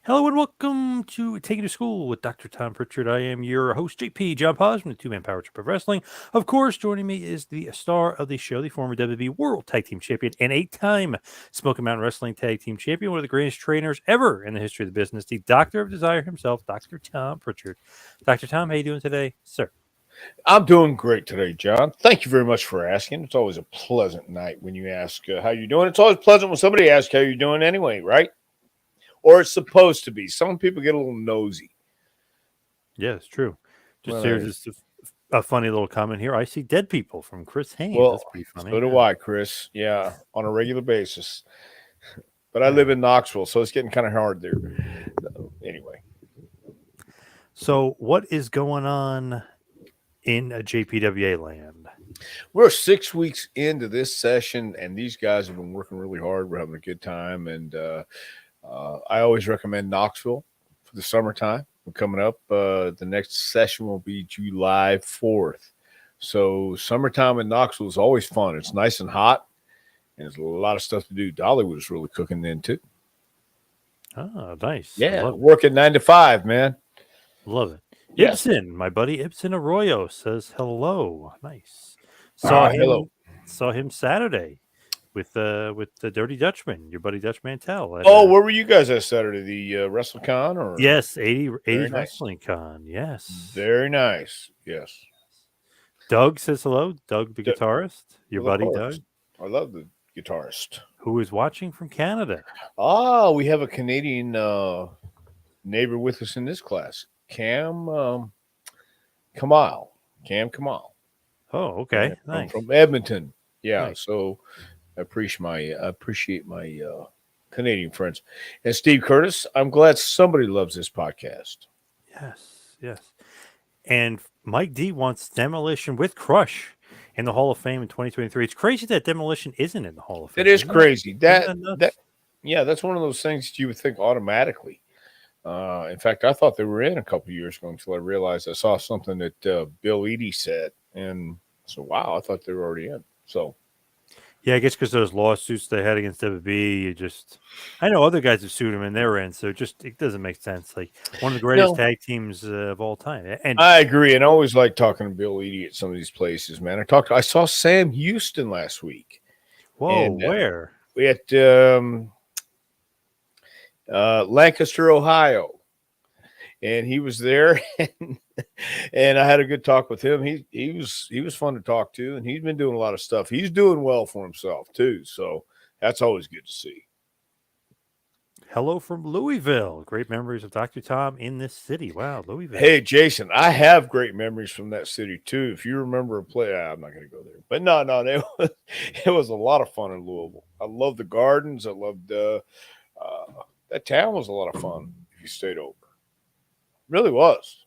Hello and welcome to Taking to School with Dr. Tom Pritchard. I am your host, JP John Paz from the Two Man Power Trip of Wrestling. Of course, joining me is the star of the show, the former WWE World Tag Team Champion and 8-time Smoky Mountain Wrestling Tag Team Champion, one of the greatest trainers ever in the history of the business, the Doctor of Desire himself, Dr. Tom Pritchard. Dr. Tom, how you doing today, sir? I'm doing great today, John. Thank you very much for asking. It's always a pleasant night when you ask how you're doing. It's always pleasant when somebody asks how you're doing anyway, right? Or it's supposed to be. Some people get a little nosy. Yeah, it's true. Just Well, here's just a funny little comment here. I see dead people from Chris Haynes. well, That's pretty funny. so do Yeah. I, Chris. Yeah, on a regular basis. But I live Yeah. in Knoxville, so it's getting kind of hard there. Anyway, So, what is going on in a JPWA land? we're 6 weeks into this session, and these guys have been working really hard. We're having a good time, and I always recommend Knoxville for the summertime. Coming up, the next session will be July 4th. So summertime in Knoxville is always fun. It's nice and hot, and there's a lot of stuff to do. Dollywood is really cooking then too. Oh, nice. I Yeah, love it. working 9 to 5, man. Love it. Yes. Ibsen, my buddy Ibsen Arroyo says hello. Nice. Saw Hello. him Saturday with the Dirty Dutchman, your buddy Dutch Mantel. At, Oh, where were you guys at Saturday? The WrestleCon or? yes, 80s Very nice. Wrestling Con. Yes. Very nice. Yes. Doug says hello. Doug, the D- guitarist, your well, of buddy course. Doug, I love the guitarist. who is watching from Canada. We have a Canadian neighbor with us in this class, Cam Kamal. Cam Kamal. Oh, Yeah, okay. Nice. from Edmonton. Yeah, Nice. so I appreciate my Canadian friends. And Steve Curtis, I'm glad somebody loves this podcast. Yes. Yes. And Mike D wants Demolition with Crush in the Hall of Fame in 2023. It's crazy that Demolition isn't in the Hall of It Fame. is crazy. Isn't That that that nuts? yeah, that's one of those things that you would think automatically. In fact, I thought they were in a couple of years ago until I realized I saw something that Bill Eadie said, and so wow, I thought they were already in. So Yeah, I guess because those lawsuits they had against WB, I know other guys have sued him and they're in, so it doesn't make sense. Like one of the greatest no, tag teams of all time. And I agree, and I always like talking to Bill Eadie at some of these places. Man, I saw Sam Houston last week, whoa, and where? we at Lancaster, Ohio, and he was there, and I had a good talk with him. He was fun to talk to, and he's been doing a lot of stuff. He's doing well for himself too, so that's always good to see. Hello from Louisville. Great memories of Dr. Tom in this city. Wow, Hey, Louisville. Jason, I have great memories from that city too. If you remember a play, I'm not going to go there, but no, it was a lot of fun in Louisville. I loved the gardens. I loved that town was a lot of fun if you stayed over. Really was.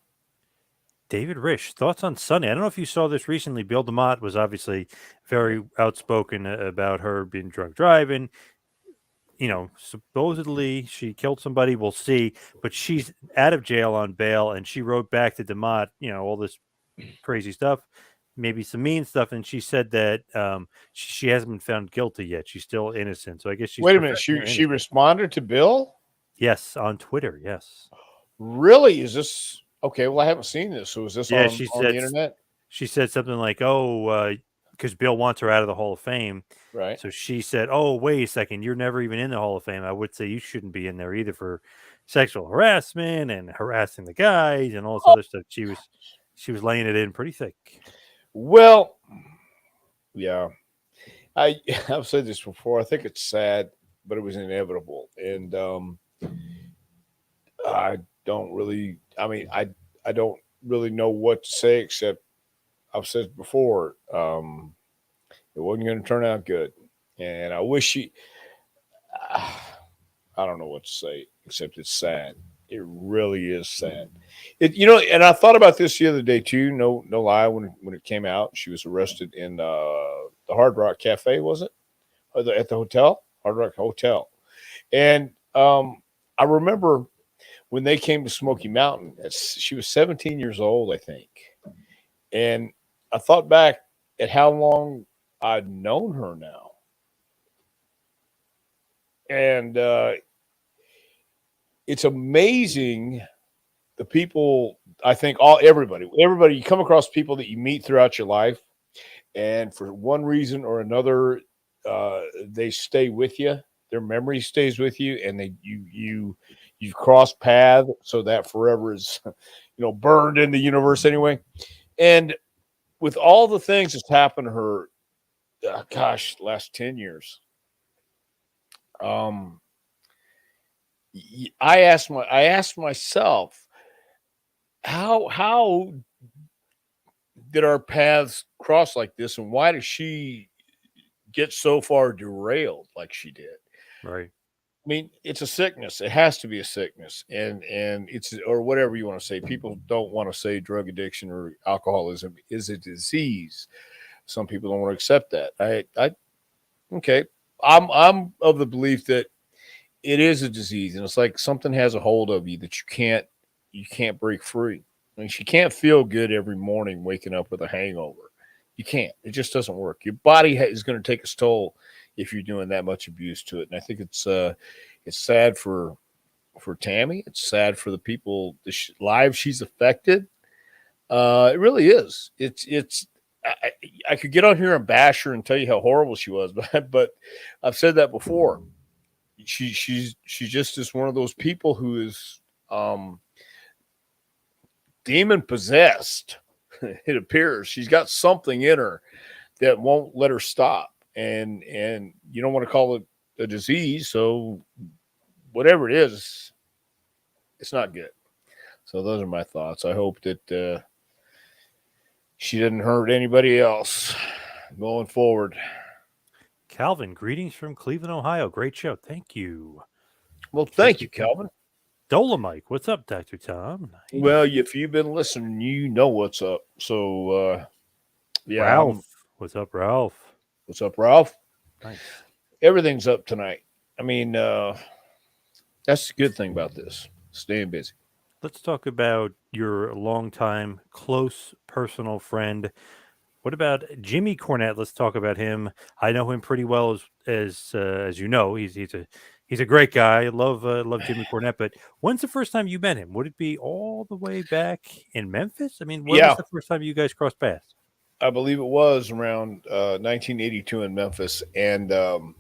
David Rich, thoughts on Sunny? I don't know if you saw this recently. Bill DeMott was obviously very outspoken about her being drunk driving. Supposedly she killed somebody. We'll see, but she's out of jail on bail, and she wrote back to Demott, all this crazy stuff, maybe some mean stuff, and she said that she hasn't been found guilty yet. She's still innocent. So I guess she's Wait a minute. professing her She innocence. responded to Bill. Yes, on Twitter. Yes. Really? Is this okay? Well, I haven't seen this. So is this Yeah, on the internet? she said something like, "Oh, because Bill wants her out of the Hall of Fame." Right. So she said, "Oh, wait a second, you're never even in the Hall of Fame. I would say you shouldn't be in there either for sexual harassment and harassing the guys and all this Oh, other stuff." She was laying it in pretty thick. well, yeah. I I've said this before. I think it's sad, but it was inevitable, and I don't really. I mean, I don't really know what to say except I've said before. It wasn't going to turn out good, and I wish she. I don't know what to say except it's sad. It really is sad. And I thought about this the other day too. No lie. When it came out, she was arrested in the Hard Rock Cafe, was it? Or at the hotel, Hard Rock Hotel, and I remember when they came to Smoky Mountain. She was 17 years old, I think, and I thought back at how long I'd known her now, and it's amazing the people. I think everybody, you come across people that you meet throughout your life, and for one reason or another, they stay with you. Their memory stays with you, and you've crossed paths, so that forever is, burned in the universe anyway. And with all the things that's happened to her, gosh, last 10 years, um, I asked myself, how did our paths cross like this, and why did she get so far derailed like she did? Right. I mean, it's a sickness. It has to be a sickness, and it's, or whatever you want to say. People don't want to say drug addiction or alcoholism is a disease. Some people don't want to accept that. Okay. I'm of the belief that it is a disease, and it's like something has a hold of you that you can't break free. I mean, she can't feel good every morning waking up with a hangover. You can't. It just doesn't work. Your body is going to take its toll if you're doing that much abuse to it. And I think it's sad for Tammy. It's sad for the people, lives she's affected. It really is. I could get on here and bash her and tell you how horrible she was, but I've said that before. She's just one of those people who is demon possessed. It appears she's got something in her that won't let her stop, and you don't want to call it a disease, so whatever it is, it's not good. So those are my thoughts. I hope that she didn't hurt anybody else going forward. Calvin, greetings from Cleveland, Ohio. Great show. Thank you. Well, thank you, Calvin. Dolomite, what's up, Dr. Tom? Nice. Well, if you've been listening, you know what's up. So, yeah. Ralph, what's up, Ralph? What's up, Ralph? Nice. Everything's up tonight. I mean, that's the good thing about this. Staying busy. Let's talk about your longtime close personal friend. What about Jimmy Cornette? Let's talk about him. I know him pretty well, as you know. He's a great guy. I love Jimmy Cornette. But when's the first time you met him? Would it be all the way back in Memphis? I mean, when was the first time you guys crossed paths? I believe it was around 1982 in Memphis, and trying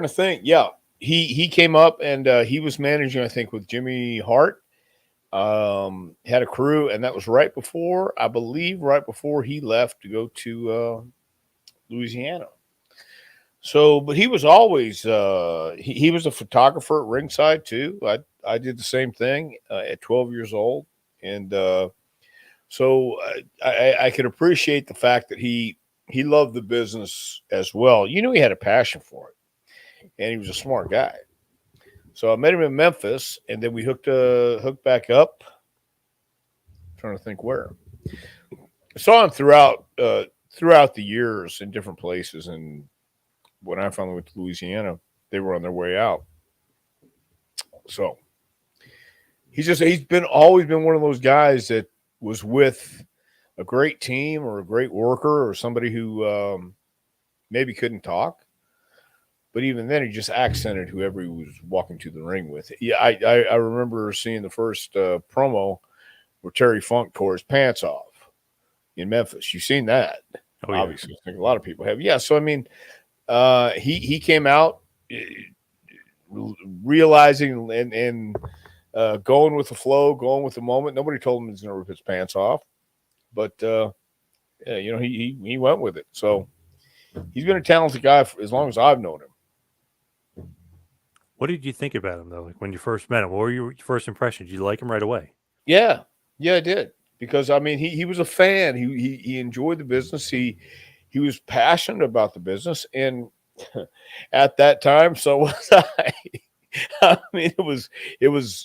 to think. Yeah, he came up and he was managing, I think, with Jimmy Hart. Had a crew, and that was right before he left to go to Louisiana. So, but he was always he was a photographer at ringside too. I did the same thing at 12 years old, and so I could appreciate the fact that he loved the business as well. You know, he had a passion for it, and he was a smart guy. So I met him in Memphis, and then we hooked back up. I'm trying to think where. I saw him throughout the years in different places, and when I finally went to Louisiana, they were on their way out. So he's always been one of those guys that was with a great team or a great worker or somebody who maybe couldn't talk. But even then, he just accented whoever he was walking to the ring with. Yeah, I remember seeing the first promo where Terry Funk tore his pants off in Memphis. You've seen that, Oh, yeah. obviously. I think a lot of people have. Yeah, so I mean, he came out realizing and going with the flow, going with the moment. Nobody told him he was going to rip his pants off, but yeah, he went with it. So he's been a talented guy for as long as I've known him. What did you think about him, though? Like when you first met him, what were your first impressions? Did you like him right away? Yeah, I did, because I mean he was a fan. He enjoyed the business. He was passionate about the business, and at that time, so was I. I mean, it was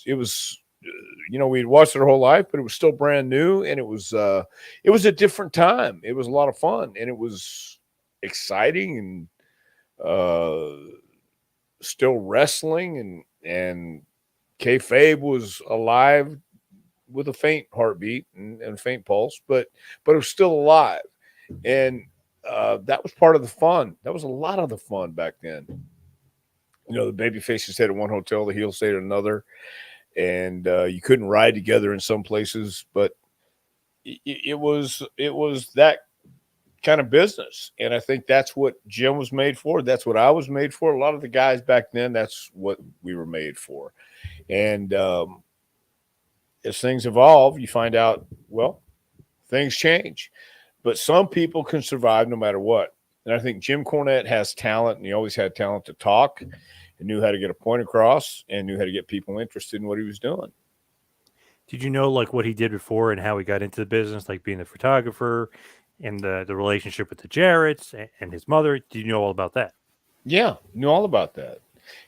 we'd watched it our whole life, but it was still brand new, and it was a different time. It was a lot of fun, and it was exciting, and still wrestling, and kayfabe was alive with a faint heartbeat and a faint pulse, but it was still alive, and that was part of the fun. That was a lot of the fun back then. The baby faces stayed at one hotel, the heel stayed at another, and you couldn't ride together in some places, but it was that kind of business, and I think that's what Jim was made for. That's what I was made for. A lot of the guys back then, that's what we were made for. And as things evolve, you find out, well, things change, but some people can survive no matter what. And I think Jim Cornette has talent, and he always had talent to talk, and knew how to get a point across, and knew how to get people interested in what he was doing. Did you know like what he did before and how he got into the business, like being the photographer and the relationship with the Jarretts and his mother? Did you know all about that? Yeah, knew all about that.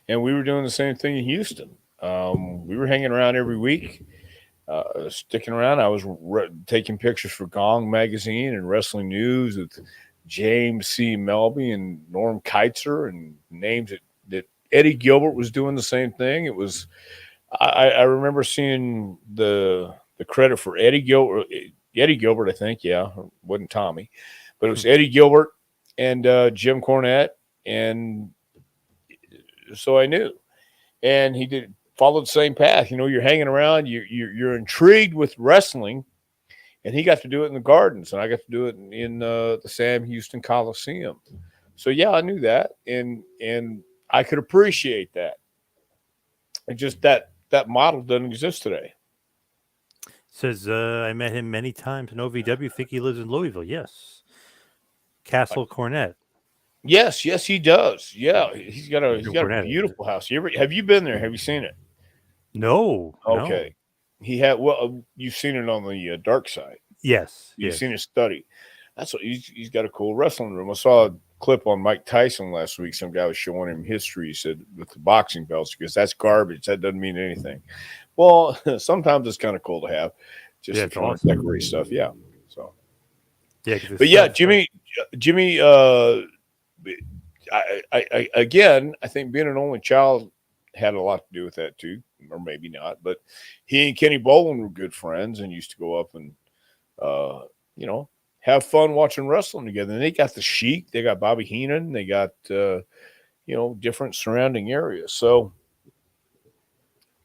And we were doing the same thing in Houston. We were hanging around every week, sticking around. I was taking pictures for Gong magazine and Wrestling News with James C. Melby and Norm Keitzer, and names that Eddie Gilbert was doing the same thing. It was I remember seeing the credit for Eddie Gilbert. Eddie Gilbert, I think, yeah, it wasn't Tommy, but it was Eddie Gilbert and Jim Cornette, and so I knew. And he did follow the same path. You're hanging around, you're intrigued with wrestling, and he got to do it in the Gardens, and I got to do it in the Sam Houston Coliseum. So yeah, I knew that, and I could appreciate that. And just that model doesn't exist today. Says I met him many times in OVW. Think he lives in Louisville. Yes, Castle Cornette. Yes, he does. Yeah, he's got a Cornette. beautiful house. Have you been there? Have you seen it? No. Okay. He had you've seen it on the dark side. Yes. You've seen his study. That's what he's got a cool wrestling room. I saw a clip on Mike Tyson last week. Some guy was showing him history. He said with the boxing belts, because that's garbage. That doesn't mean anything. Well, sometimes it's kind of cool to have, just if you want to decorate stuff. Yeah. So. Yeah. But yeah, Jimmy. I again, I think being an only child had a lot to do with that too, or maybe not. But he and Kenny Bolin were good friends and used to go up and have fun watching wrestling together. And they got the Sheik, they got Bobby Heenan, they got different surrounding areas. So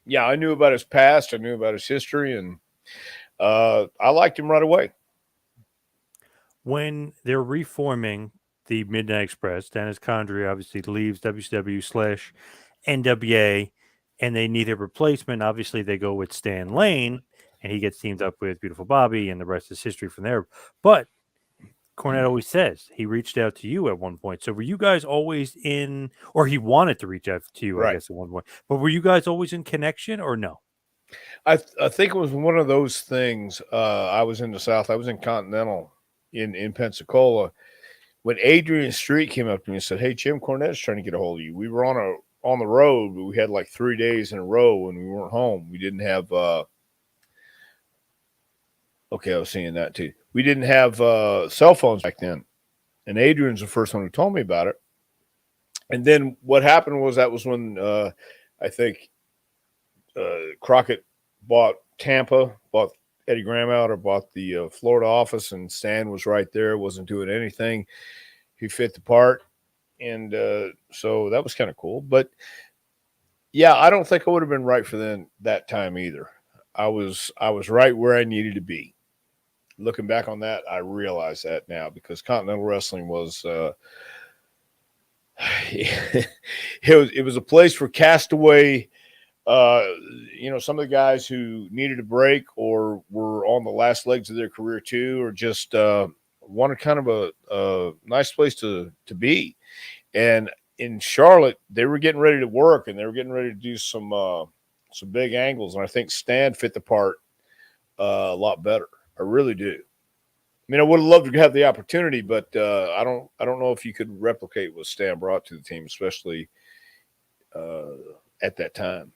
yeah, I knew about his past, I knew about his history, and I liked him right away. When they're reforming the Midnight Express, Dennis Condrey obviously leaves WCW/NWA, and they need a replacement. Obviously, they go with Stan Lane, and he gets teamed up with Beautiful Bobby, and the rest is history from there. But Cornette always says he reached out to you at one point. So were you guys always in, or he wanted to reach out to you, right. I guess, at one point. But were you guys always in connection or no? I think it was one of those things. I was in the South. I was in Continental in Pensacola when Adrian Street came up to me and said, "Hey, Jim Cornette's trying to get a hold of you." We were on the road, but we had like 3 days in a row and we weren't home. We didn't have okay, I was seeing that too. We didn't have cell phones back then. And Adrian's the first one who told me about it. And then what happened was that was when I think Crockett bought Tampa, bought Eddie Graham out, or bought the Florida office, and Stan was right there, wasn't doing anything. He fit the part. And so that was kind of cool. But yeah, I don't think I would have been right for them that time either. I was right where I needed to be. Looking back on that, I realize that now, because Continental Wrestling was it was a place for castaway, some of the guys who needed a break or were on the last legs of their career too, or just wanted kind of a nice place to be. And in Charlotte, they were getting ready to work, and they were getting ready to do some big angles, and I think Stan fit the part a lot better. I really do. I mean, I would have loved to have the opportunity, but I don't know if you could replicate what Stan brought to the team, especially at that time.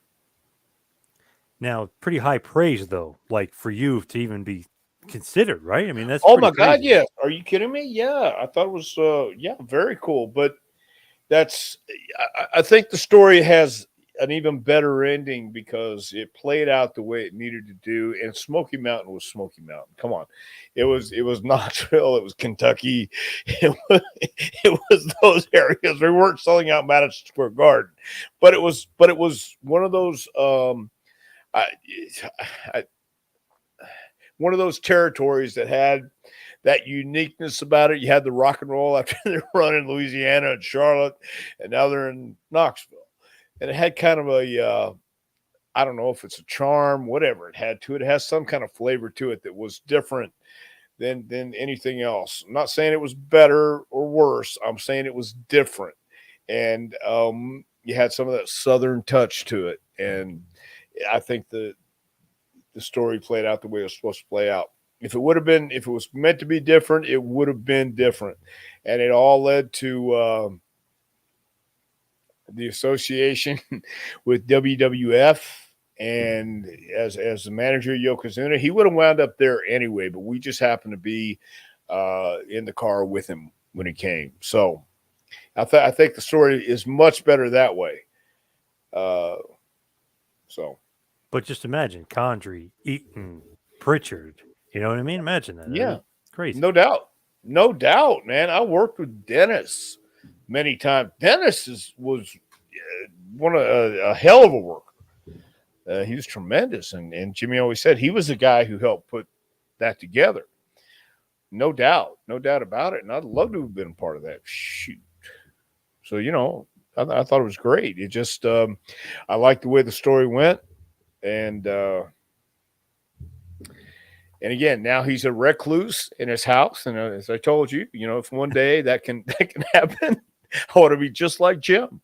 Now, pretty high praise though, like for you to even be considered, right? I mean, that's my crazy. God, yeah. Are you kidding me? Yeah, I thought it was very cool. But I think the story has an even better ending because it played out the way it needed to do. And Smoky Mountain was Smoky Mountain. Come on, it was Knoxville, it was Kentucky, it was those areas. We weren't selling out Madison Square Garden, but it was one of those I, I, one of those territories that had that uniqueness about it. You had the rock and roll after they run in Louisiana and Charlotte, and now they're in Knoxville. And it had kind of I don't know if it's a charm, whatever it had to it. It has some kind of flavor to it that was different than anything else. I'm not saying it was better or worse. I'm saying it was different. And you had some of that southern touch to it. And I think the story played out the way it was supposed to play out. If it was meant to be different, it would have been different. And it all led to the association with WWF. And as the manager of Yokozuna, he would have wound up there anyway, but we just happened to be in the car with him when he came. So I think the story is much better that way. So. But just imagine Condrey, Eaton, Pritchard. You know what I mean? Imagine that. Yeah. Crazy. No doubt. No doubt, man. I worked with Dennis many times. Dennis was one of a hell of a worker. He was tremendous. And Jimmy always said he was the guy who helped put that together. No doubt. No doubt about it. And I'd love to have been a part of that. Shoot. So, I thought it was great. It just, I liked the way the story went. And again, now he's a recluse in his house. And as I told you, if one day that can happen, I want to be just like Jim.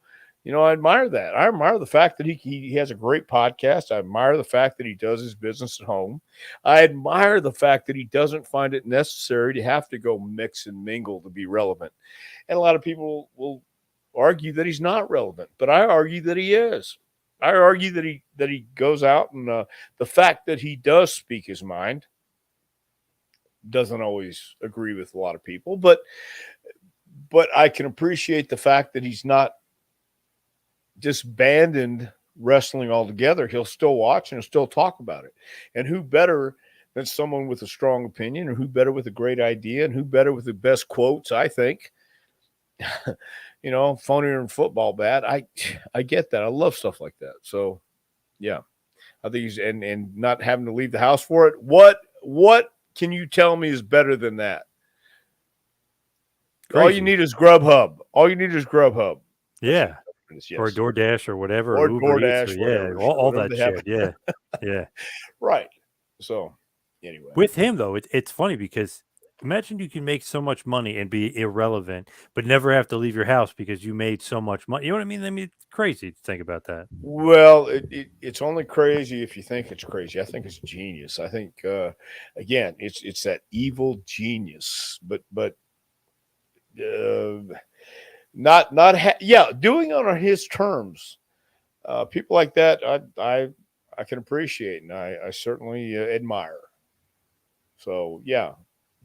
I admire that. I admire the fact that he has a great podcast. I admire the fact that he does his business at home. I admire the fact that he doesn't find it necessary to have to go mix and mingle to be relevant. And a lot of people will argue that he's not relevant, but I argue that he is. I argue that he goes out and the fact that he does speak his mind doesn't always agree with a lot of people, but I can appreciate the fact that he's not disbanded wrestling altogether. He'll still watch and he'll still talk about it. And who better than someone with a strong opinion, or who better with a great idea, and who better with the best quotes, I think. Phonier and football bat. I get that. I love stuff like that. So yeah, I think he's and not having to leave the house for it. What can you tell me is better than that? Crazy. All you need is Grubhub. Yeah. Yes. Or DoorDash or whatever. Or DoorDash. Yeah. All that shit. Yeah. Yeah. Right. So anyway. With him, though, it's funny because imagine you can make so much money and be irrelevant, but never have to leave your house because you made so much money. You know what I mean? It's crazy to think about that. Well, it's only crazy if you think it's crazy. I think it's genius. I think, again, it's that evil genius, but doing it on his terms. People like that, I can appreciate, and I certainly admire. So yeah.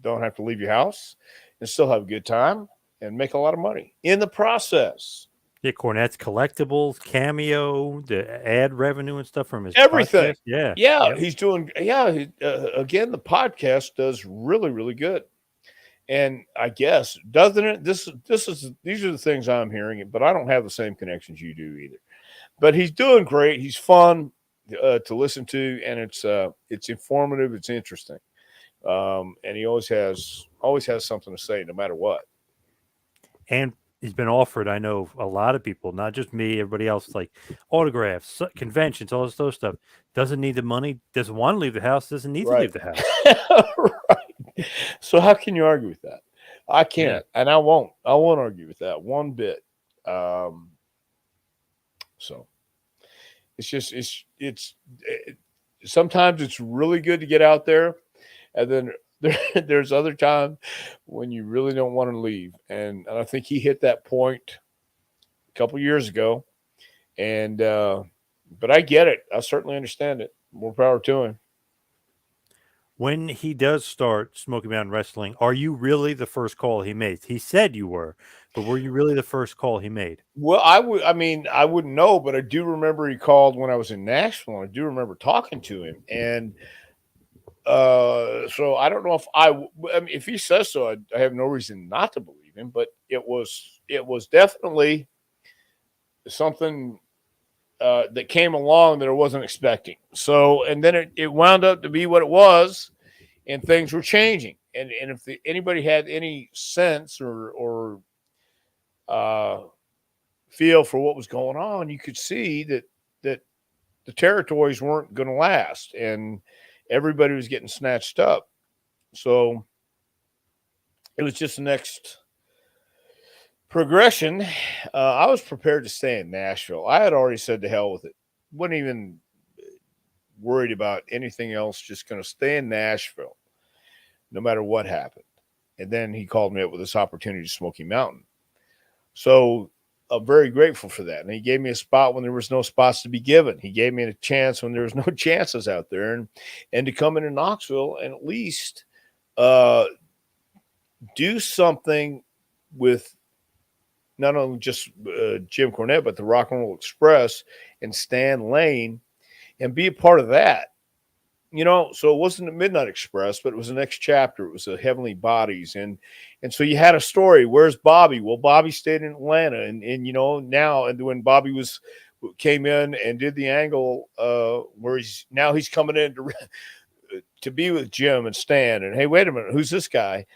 Don't have to leave your house and still have a good time and make a lot of money in the process. Yeah, Cornette's collectibles, Cameo, the ad revenue and stuff from his everything. Podcast. Yeah. Yep. He's doing. Yeah, again, the podcast does really, really good. And I guess doesn't it? These are the things I'm hearing, but I don't have the same connections you do either. But he's doing great. He's fun to listen to, and it's informative. It's interesting. And he always has something to say no matter what. And he's been offered, I know a lot of people, not just me, everybody else, like autographs, conventions, all this stuff. Doesn't need the money, doesn't want to leave the house, doesn't need to leave the house. Right. So how can you argue with that? I can't, and I won't. I won't argue with that one bit. So it's sometimes it's really good to get out there. And then there's other time when you really don't want to leave. And I think he hit that point a couple years ago. And but I get it. I certainly understand it. More power to him. when he does start Smoky Mountain Wrestling, are you really the first call he made? He said you were, but were you really the first call he made? Well, I mean, I wouldn't know, but I do remember he called when I was in Nashville. And I do remember talking to him, and so I don't know if I mean, if he says so, I have no reason not to believe him. But it was definitely something that came along that I wasn't expecting. So, and then it wound up to be what it was, and things were changing. And if anybody had any sense or feel for what was going on, you could see that the territories weren't going to last, and everybody was getting snatched up. So it was just the next progression. I was prepared to stay in Nashville. I had already said to hell with it. Wasn't even worried about anything else. Just going to stay in Nashville, no matter what happened. And then he called me up with this opportunity to Smoky Mountain. So I'm very grateful for that. And he gave me a spot when there was no spots to be given. He gave me a chance when there was no chances out there, and to come into Knoxville and at least do something with not only just Jim Cornette, but the Rock and Roll Express and Stan Lane, and be a part of that. You know, so it wasn't a Midnight Express, but it was the next chapter. It was the Heavenly Bodies. And so you had a story. Where's Bobby? Well, Bobby stayed in Atlanta. And you know, now, and when Bobby came in and did the angle where he's coming in to be with Jim and Stan. And hey, wait a minute, who's this guy?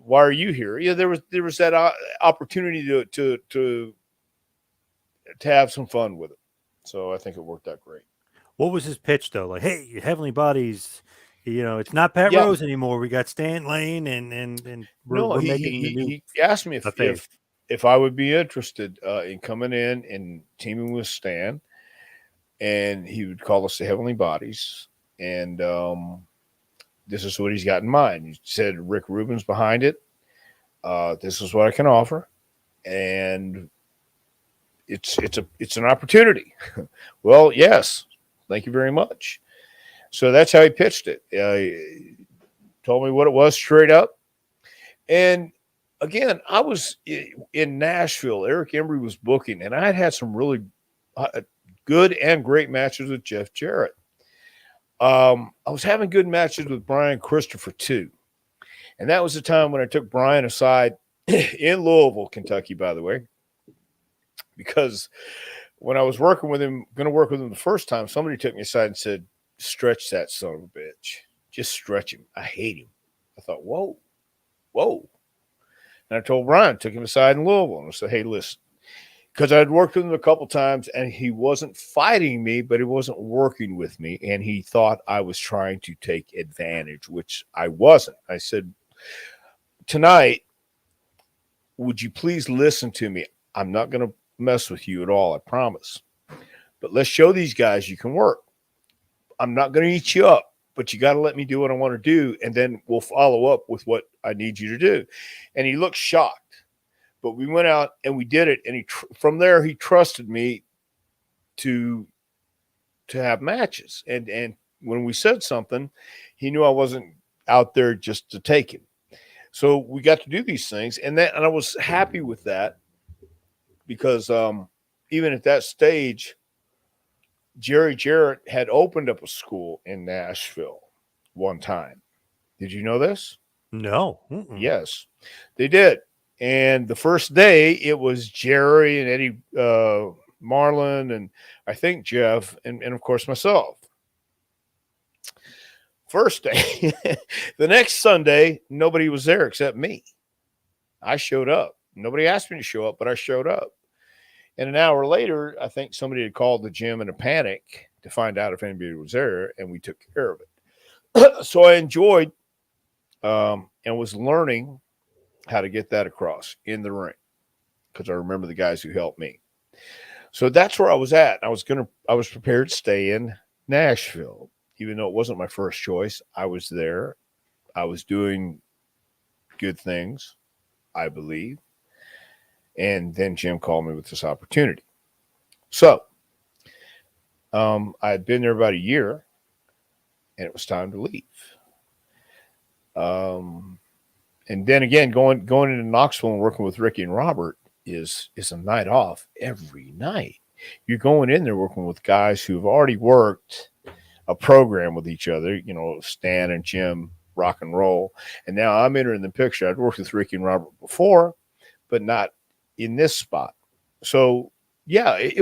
Why are you here? Yeah, there was that opportunity to have some fun with it. So I think it worked out great. What was his pitch though? Like, hey, Heavenly Bodies, you know, it's not Pat Yeah. Rose anymore. We got Stan Lane, and we're making the new. He asked me buffet. if I would be interested in coming in and teaming with Stan, and he would call us the Heavenly Bodies, and this is what he's got in mind. He said Rick Rubin's behind it. This is what I can offer, and it's an opportunity. Well, yes. Thank you very much. So that's how he pitched it. He told me what it was straight up. And again, I was in Nashville. Eric Embry was booking, and I had some really good and great matches with Jeff Jarrett. I was having good matches with Brian Christopher too. And that was the time when I took Brian aside in Louisville, Kentucky, by the way, because when I was going to work with him the first time, somebody took me aside and said, stretch that son of a bitch. Just stretch him. I hate him. I thought, whoa. And I told Brian, took him aside in Louisville, and I said, hey, listen, because I had worked with him a couple times, and he wasn't fighting me, but he wasn't working with me, and he thought I was trying to take advantage, which I wasn't. I said, tonight, would you please listen to me? I'm not going to mess with you at all, I promise. But let's show these guys you can work. I'm not going to eat you up, but you got to let me do what I want to do, and then we'll follow up with what I need you to do. And he looked shocked, but we went out and we did it. And from there, he trusted me to have matches. And when we said something, he knew I wasn't out there just to take him. So we got to do these things, and I was happy with that. Because even at that stage, Jerry Jarrett had opened up a school in Nashville one time. Did you know this? No. Yes, they did. And the first day, it was Jerry and Eddie Marlin, and I think Jeff, and of course myself. First day. The next Sunday, nobody was there except me. I showed up. Nobody asked me to show up, but I showed up. And an hour later, I think somebody had called the gym in a panic to find out if anybody was there, and we took care of it. So I enjoyed and was learning how to get that across in the ring, because I remember the guys who helped me. So that's where I was at. I was prepared to stay in Nashville, even though it wasn't my first choice. I was there. I was doing good things, I believe. And then Jim called me with this opportunity. So I had been there about a year, and it was time to leave. Um, and then again, going into Knoxville and working with Ricky and Robert is a night off every night. You're going in there working with guys who've already worked a program with each other, Stan and Jim, rock and roll. And now I'm entering the picture. I'd worked with Ricky and Robert before, but not in this spot. So yeah, it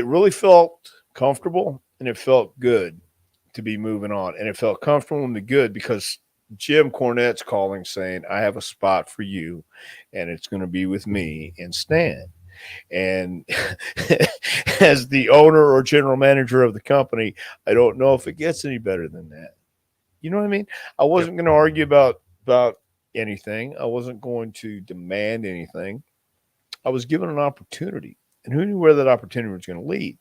really felt comfortable and it felt good to be moving on. And it felt comfortable and good because Jim Cornette's calling saying, I have a spot for you and it's going to be with me and Stan. And as the owner or general manager of the company, I don't know if it gets any better than that. You know what I mean? I wasn't going to argue about anything. I wasn't going to demand anything. I was given an opportunity, and who knew where that opportunity was going to lead?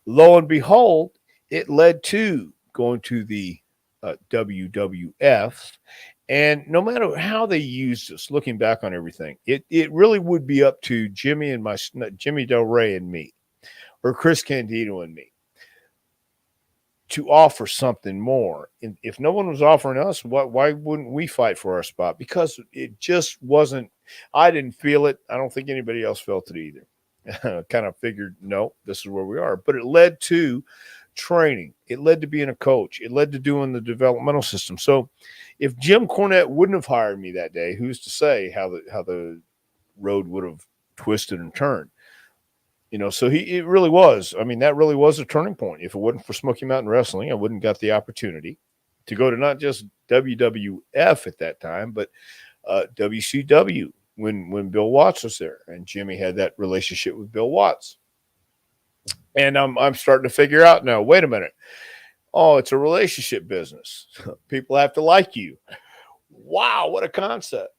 Lo and behold, it led to going to the WWF. And no matter how they used us, looking back on everything, it really would be up to Jimmy Del Rey and me, or Chris Candido and me, to offer something more. And if no one was offering us, why wouldn't we fight for our spot? Because it just wasn't. I didn't feel it. I don't think anybody else felt it either. Kind of figured, no, this is where we are. But it led to training. It led to being a coach. It led to doing the developmental system. So if Jim Cornette wouldn't have hired me that day, who's to say how the road would have twisted and turned? So it really was. I mean, that really was a turning point. If it wasn't for Smoky Mountain Wrestling, I wouldn't got the opportunity to go to not just WWF at that time, but WCW when Bill Watts was there, and Jimmy had that relationship with Bill Watts. And I'm starting to figure out now. Wait a minute. Oh, it's a relationship business. People have to like you. Wow, what a concept.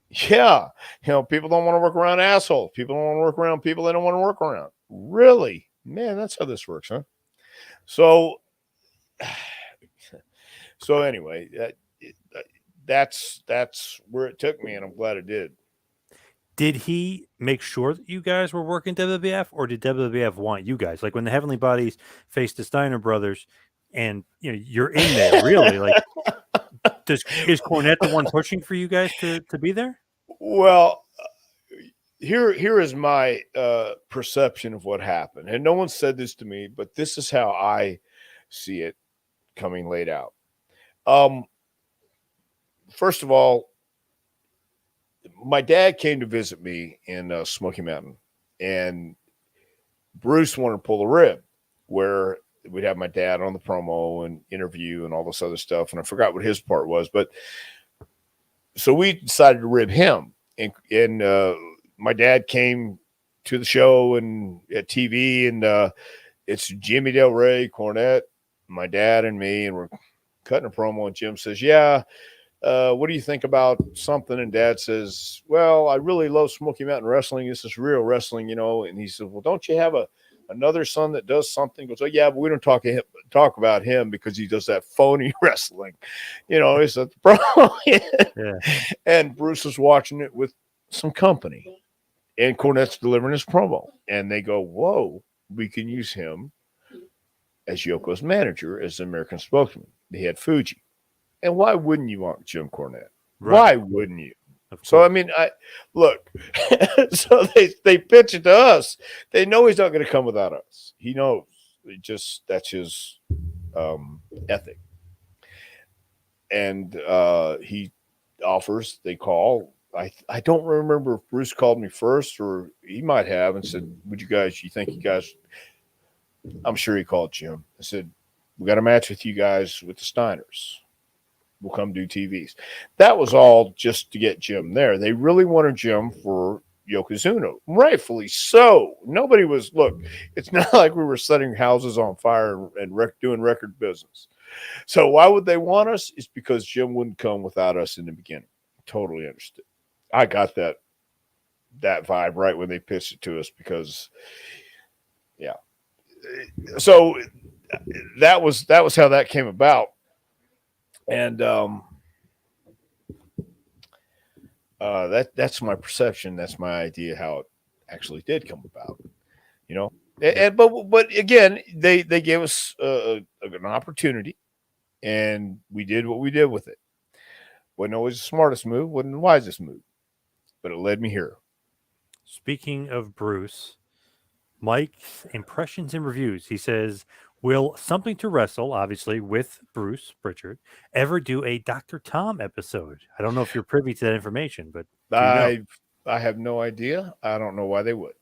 Yeah. People don't want to work around assholes. People don't want to work around people they don't want to work around. Really? Man, that's how this works, huh? So anyway, that's where it took me, and I'm glad it did. Did he make sure that you guys were working WWF, or did WWF want you guys? Like when the Heavenly Bodies faced the Steiner Brothers, and you're in there, really? Like, is Cornette the one pushing for you guys to be there? Well, here is my perception of what happened, and no one said this to me, but this is how I see it coming laid out. First of all, my dad came to visit me in Smoky Mountain, and Bruce wanted to pull a rib where we'd have my dad on the promo and interview and all this other stuff. And I forgot what his part was, but so we decided to rib him. And my dad came to the show and at TV, and it's Jimmy Del Rey, Cornette, my dad, and me, and we're cutting a promo. And Jim says, "Yeah, what do you think about something?" And Dad says, "Well, I really love Smoky Mountain Wrestling. This is real wrestling, And he said, "Well, don't you have another son that does something?" He goes, "Oh, yeah, but we don't talk about him because he does that phony wrestling." He said, Yeah. And Bruce was watching it with some company, and Cornette's delivering his promo, and they go, "Whoa, we can use him as Yoko's manager, as the American spokesman." They had Fuji. And why wouldn't you want Jim Cornette? Why wouldn't you? So, I mean, look, so they pitch it to us. They know he's not going to come without us. He knows. That's his ethic. And he offers, they call. I don't remember if Bruce called me first, or he might have, and said, you think you guys, I'm sure he called Jim. I said, "We got a match with you guys with the Steiners. We'll come do TVs." That was all just to get Jim there. They really wanted Jim for Yokozuna, rightfully so. Nobody was, look, it's not like we were setting houses on fire and doing record business. So why would they want us? It's because Jim wouldn't come without us in the beginning. Totally understood. I got that vibe right when they pitched it to us, because, yeah. So that was how that came about. And that's my perception. That's my idea how it actually did come about. And but again, they gave us an opportunity. and we did what we did with it. Wasn't always the smartest move, wasn't the wisest move, but it led me here. Speaking of Bruce, Mike's impressions and reviews. He says, "Will Something to Wrestle, obviously with Bruce Pritchard, ever do a Dr. Tom episode?" I don't know if you're privy to that information, but do you know? I have no idea. I don't know why they would.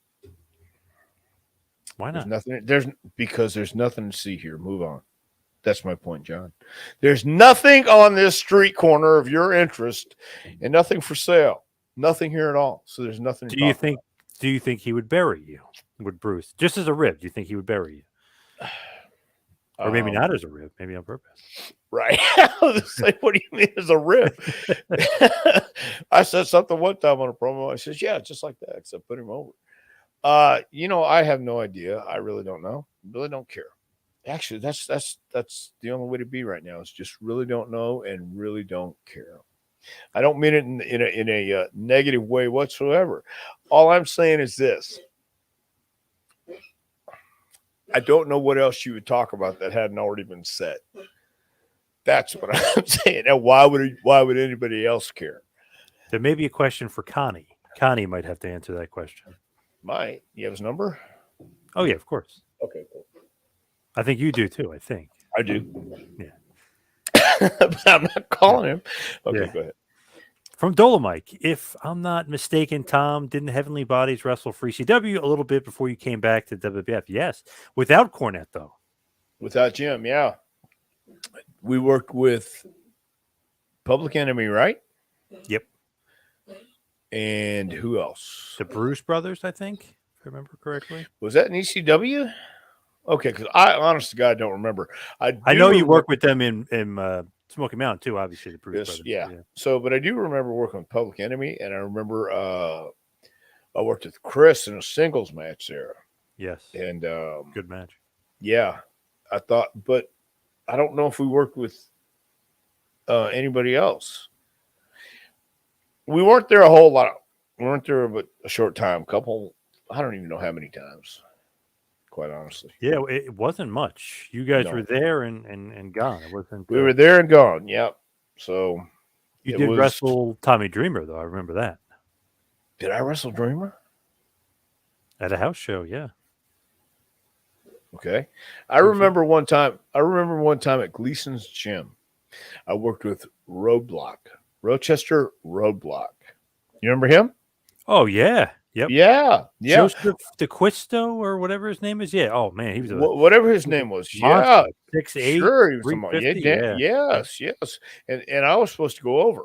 Why There's not? nothing. There's nothing to see here. Move on. That's my point, John. There's nothing on this street corner of your interest, and nothing for sale. Nothing here at all. So there's nothing to Do you talk think? Do you think he would bury you? Would Bruce, just as a rib? Do you think he would bury you, or maybe about. not as a rib? Maybe on purpose. Right. I was like, what do you mean as a rib? I said something one time on a promo. I says, yeah, just like that, except put him over. I have no idea. I really don't know. Really don't care. Actually, that's the only way to be right now is just really don't know and really don't care. I don't mean it in a negative way whatsoever. All I'm saying is this: I don't know what else you would talk about that hadn't already been said. That's what I'm saying. Now, why would anybody else care? There may be a question for Connie. Connie might have to answer that question. Might you have his number? Oh yeah, of course. Okay, cool. I think you do too. I think. I do. Yeah. But I'm not calling him. Okay, Yeah. go ahead. From Dolomite, if I'm not mistaken, Tom, didn't Heavenly Bodies wrestle for ECW a little bit before you came back to WWF? Yes. Without Cornette, though. Without Jim, yeah. We worked with Public Enemy, right? Yep. And who else? The Bruce Brothers, I think, if I remember correctly. Was that in ECW? Okay, because I, honest to God, don't remember. I do know you remember- work with them in Smoky Mountain, too, obviously, the Bruce Yes, Brothers. yeah. So, but I do remember working with Public Enemy, and I remember I worked with Chris in a singles match there. Yes. And Good match. yeah, I thought, but I don't know if we worked with anybody else. We weren't there a whole lot. We weren't there but a short time. I don't even know how many times, quite honestly. Yeah, it wasn't much. You guys No. were there and gone. It wasn't. We were there and gone. Yep. So You it did was- wrestle Tommy Dreamer, though. I remember that Did I wrestle Dreamer? at a house show. Yeah. Okay. I remember one time at Gleason's Gym. I worked with Rochester Roadblock. You remember him? Oh yeah. Yep. Yeah. Yeah. Joseph DeQuisto or whatever his name is. Yeah. Oh man, he was a Whatever his name was. monster. Yeah. 6'8", Sure. He was a monster. 350, yeah. Yes. And I was supposed to go over.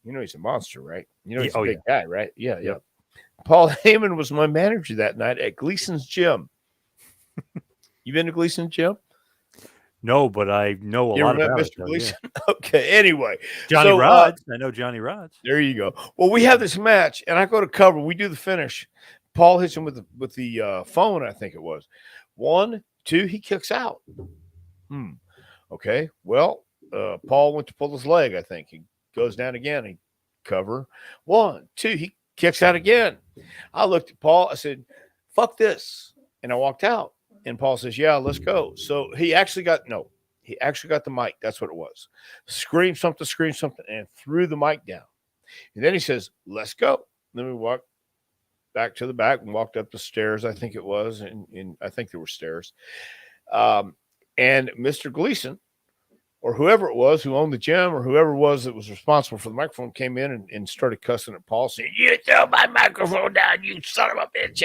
You know he's a monster, right? You know he's a big guy, right? Yeah. Yep. Paul Heyman was my manager that night at Gleason's Gym. You been to Gleason's Gym? No, but I know a You lot ever met about Mr. it. though, Gleason? Okay. Anyway, Johnny So, Rods. I know Johnny Rods. there you go. Well, we have this match, and I go to cover. We do the finish. Paul hits him with the phone. I think it was 1, 2. He kicks out. Okay. Well, Paul went to pull his leg. I think he goes down again. He cover 1, 2. He kicks out again. I looked at Paul. I said, "Fuck this," and I walked out. And Paul says, "Yeah, let's go." So he actually got the mic. That's what it was. Scream something, and threw the mic down. And then he says, "Let's go." Then we walked back to the back and walked up the stairs, I think it was. And I think there were stairs. And Mr. Gleason, or whoever it was who owned the gym, or whoever it was that was responsible for the microphone, came in and started cussing at Paul, saying, "You throw my microphone down, you son of a bitch."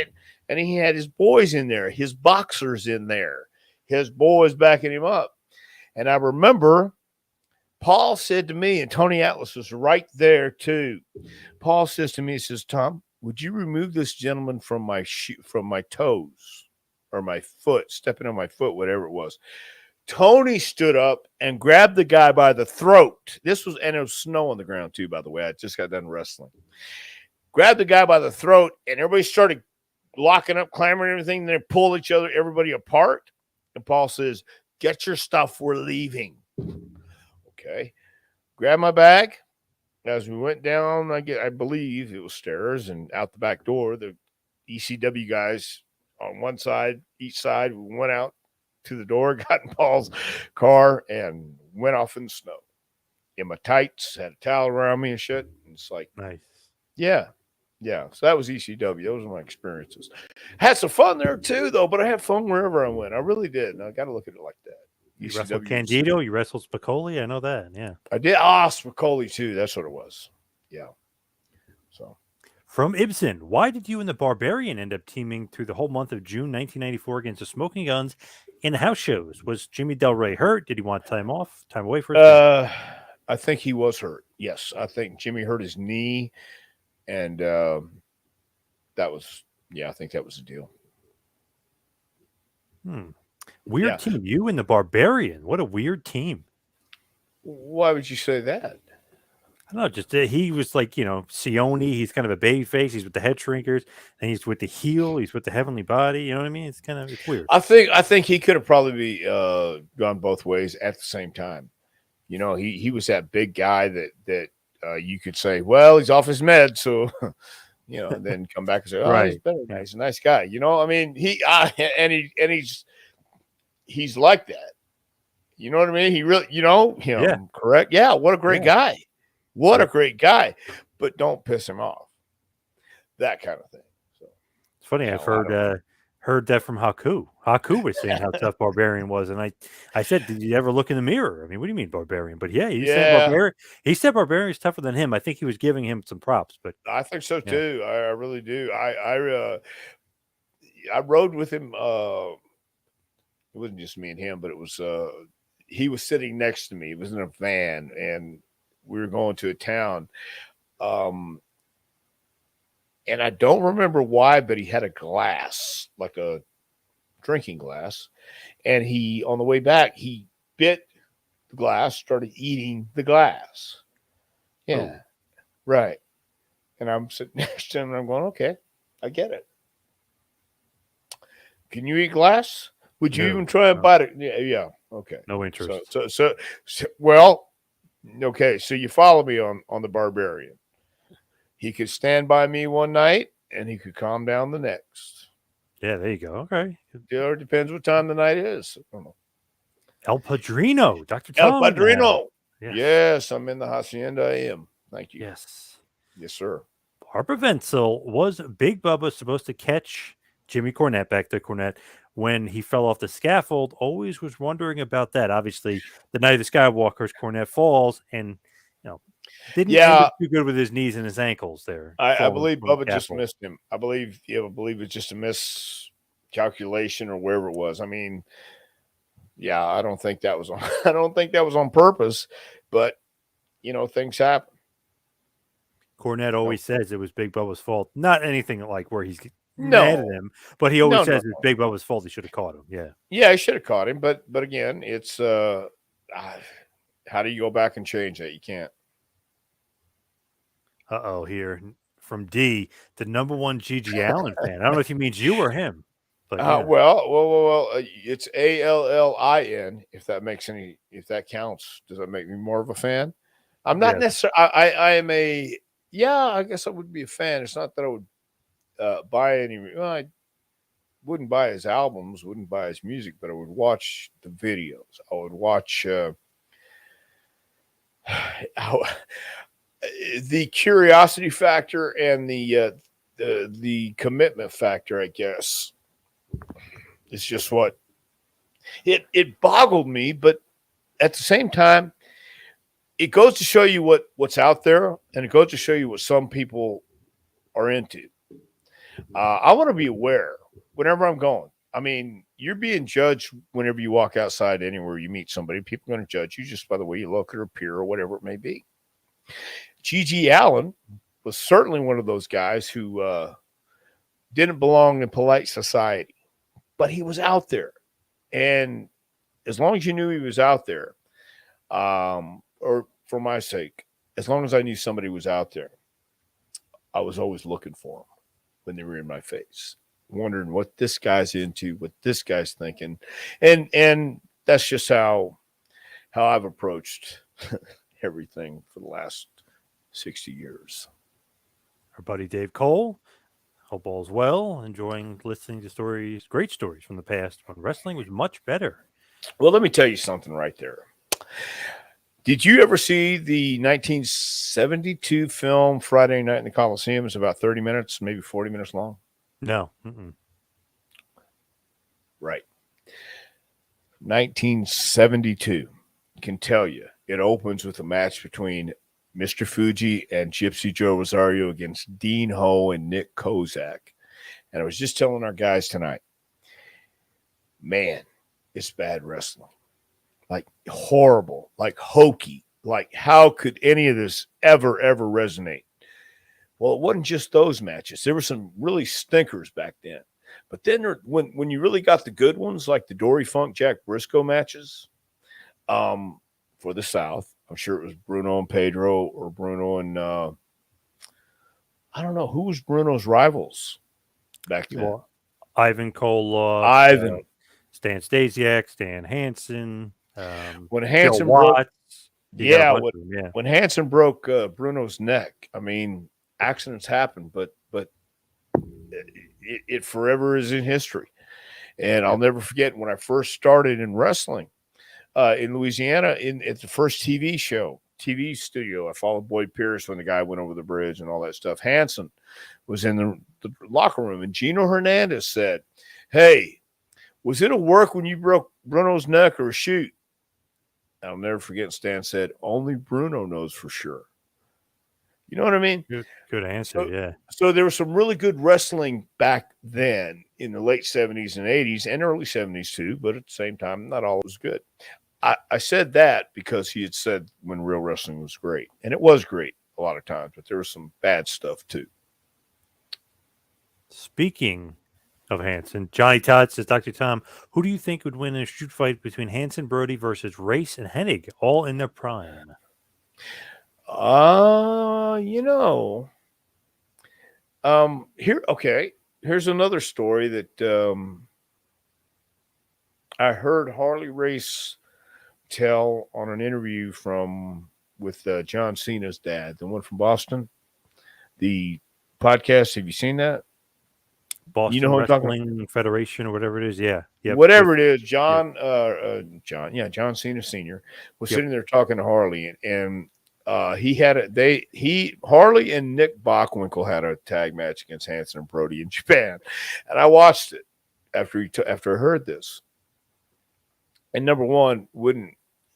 And he had his boys in there, his boxers in there, his boys backing him up. And I remember Paul said to me, and Tony Atlas was right there too. Paul says to me, he says, "Tom, would you remove this gentleman from my toes or my foot, stepping on my foot, whatever it was?" Tony stood up and grabbed the guy by the throat. And it was snow on the ground too, by the way. I just got done wrestling. Grabbed the guy by the throat, and everybody started locking up, clamoring, and everything. Then they pulled everybody apart. And Paul says, "Get your stuff. We're leaving." Okay. Grab my bag. As we went down, I believe it was stairs and out the back door. The ECW guys on one side, each side, we went out to the door, got in Paul's car, and went off in the snow. In my tights, had a towel around me and shit. And it's like, Nice. yeah. Yeah. So that was ECW. Those were my experiences. Had some fun there too, though, but I had fun wherever I went. I really did. And I got to look at it like that. You wrestled ECW. Candido. You wrestled Spicoli. I know that. Yeah. I did. Ah, Spicoli too. That's what it was. Yeah. So. From Ibsen, why did you and the Barbarian end up teaming through the whole month of June 1994 against the Smoking Guns in the house shows? Was Jimmy Del Rey hurt? Did he want time away for his I think he was hurt. Yes, I think Jimmy hurt his knee, and that was, I think that was the deal. Weird team. You and the Barbarian. What a weird team. Why would you say that? I don't know. Just he was like, Sione. He's kind of a baby face. He's with the head shrinkers, and he's with the heel. He's with the heavenly body. You know what I mean? It's weird. I think he could have probably gone both ways at the same time. He was that big guy that you could say, well, he's off his meds, so then come back and say, oh, right. He's better. He's a nice guy. I mean, he's like that. You know what I mean? He really, yeah. Correct. Yeah. What a great guy. What a great guy. But don't piss him off. That kind of thing. So it's funny. I've heard that from Haku. Haku was saying how tough Barbarian was, and I said, did you ever look in the mirror? I mean, what do you mean Barbarian? But he said Barbarian is tougher than him. I think he was giving him some props, but I think so too. I really do. I rode with him. It wasn't just me and him, but it was he was sitting next to me. It was in a van, and we were going to a town. And I don't remember why, but he had a glass, like a drinking glass. And on the way back, he bit the glass, started eating the glass. Yeah. Oh. Right. And I'm sitting next to him and I'm going, okay, I get it. Can you eat glass? Would you even try and bite it? Yeah. Okay. No interest. So, well, okay. So you follow me on the Barbarian. He could stand by me one night and he could calm down the next. Yeah, there you go. Okay. It depends what time the night is. I don't know. El Padrino, Dr. Tom. El Padrino. Yes, I'm in the Hacienda. I am. Thank you. Yes. Yes, sir. Barbara Wenzel, was Big Bubba supposed to catch Jimmy Cornette, back to Cornette, when he fell off the scaffold? Always was wondering about that. Obviously, the night of the Skywalkers, Cornette falls and, didn't end too good with his knees and his ankles there. I believe Bubba just missed him. I believe it's just a miscalculation or wherever it was. I mean, I don't think that was on purpose, but things happen. Cornette always says it was Big Bubba's fault. Not anything like where he's mad at him, but he always says it's Big Bubba's fault. He should have caught him. Yeah. Yeah, he should have caught him, but again, it's how do you go back and change that? You can't. Here from D, the #1 Gigi Allen fan. I don't know if he means you or him. But well, it's ALLIN. If that counts, does that make me more of a fan? I'm not necessarily. I am a. Yeah, I guess I would be a fan. It's not that I would buy any. Well, I wouldn't buy his albums, wouldn't buy his music, but I would watch the videos. I would watch. The curiosity factor and the commitment factor, I guess, is just what it boggled me. But at the same time, it goes to show you what's out there, and it goes to show you what some people are into. I want to be aware whenever I'm going. I mean, you're being judged whenever you walk outside anywhere you meet somebody. People are going to judge you just by the way you look or appear or whatever it may be. Gigi Allen was certainly one of those guys who didn't belong in polite society, but he was out there. And as long as you knew he was out there, or for my sake, as long as I knew somebody was out there, I was always looking for them when they were in my face, wondering what this guy's into, what this guy's thinking. And that's just how I've approached everything for the last 60 years. Our buddy Dave Cole, Hope all's well. Enjoying listening to stories, great stories from the past when wrestling was much better. Well, let me tell you something right there. Did you ever see the 1972 film Friday Night in the Coliseum? It's about 30 minutes, maybe 40 minutes long. No. Mm-mm. Right. 1972. Can tell you. It opens with a match between Mr. Fuji and Gypsy Joe Rosario against Dean Ho and Nick Kozak. And I was just telling our guys tonight, man, it's bad wrestling. Like horrible, like hokey. Like how could any of this ever resonate? Well, it wasn't just those matches. There were some really stinkers back then. But then when you really got the good ones, like the Dory Funk Jack Briscoe matches, for the South, I'm sure it was Bruno and Pedro or Bruno and I don't know who was Bruno's rivals back then. Well, Ivan Koloff, Ivan, Stan Stasiak, Stan Hansen, when Hansen Joe broke, Watts. when Hansen broke Bruno's neck, I mean, accidents happen, but it forever is in history. And I'll never forget when I first started in wrestling in Louisiana at the first TV studio. I followed Boyd Pierce when the guy went over the bridge and all that stuff. Hansen was in the locker room, and Gino Hernandez said, "Hey, was it a work when you broke Bruno's neck or a shoot?" I'll never forget Stan said, "Only Bruno knows for sure." You know what I mean? Good answer, yeah. So there was some really good wrestling back then in the late 70s and 80s and early 70s too, but at the same time, not all was good. I said that because he had said when real wrestling was great, and it was great a lot of times, but there was some bad stuff too. Speaking of Hansen, Johnny Todd says, Dr. Tom, who do you think would win in a shoot fight between Hansen Brody versus Race and Hennig, all in their prime? Here's another story that I heard Harley Race tell on an interview with John Cena's dad, the one from Boston, the podcast. Have you seen that? Boston you know who Wrestling Federation or whatever it is, yeah. Yep. Whatever it is, John Cena Sr. was sitting there talking to Harley, and Harley and Nick Bockwinkel had a tag match against Hansen and Brody in Japan, and I watched it after I heard this. And number one,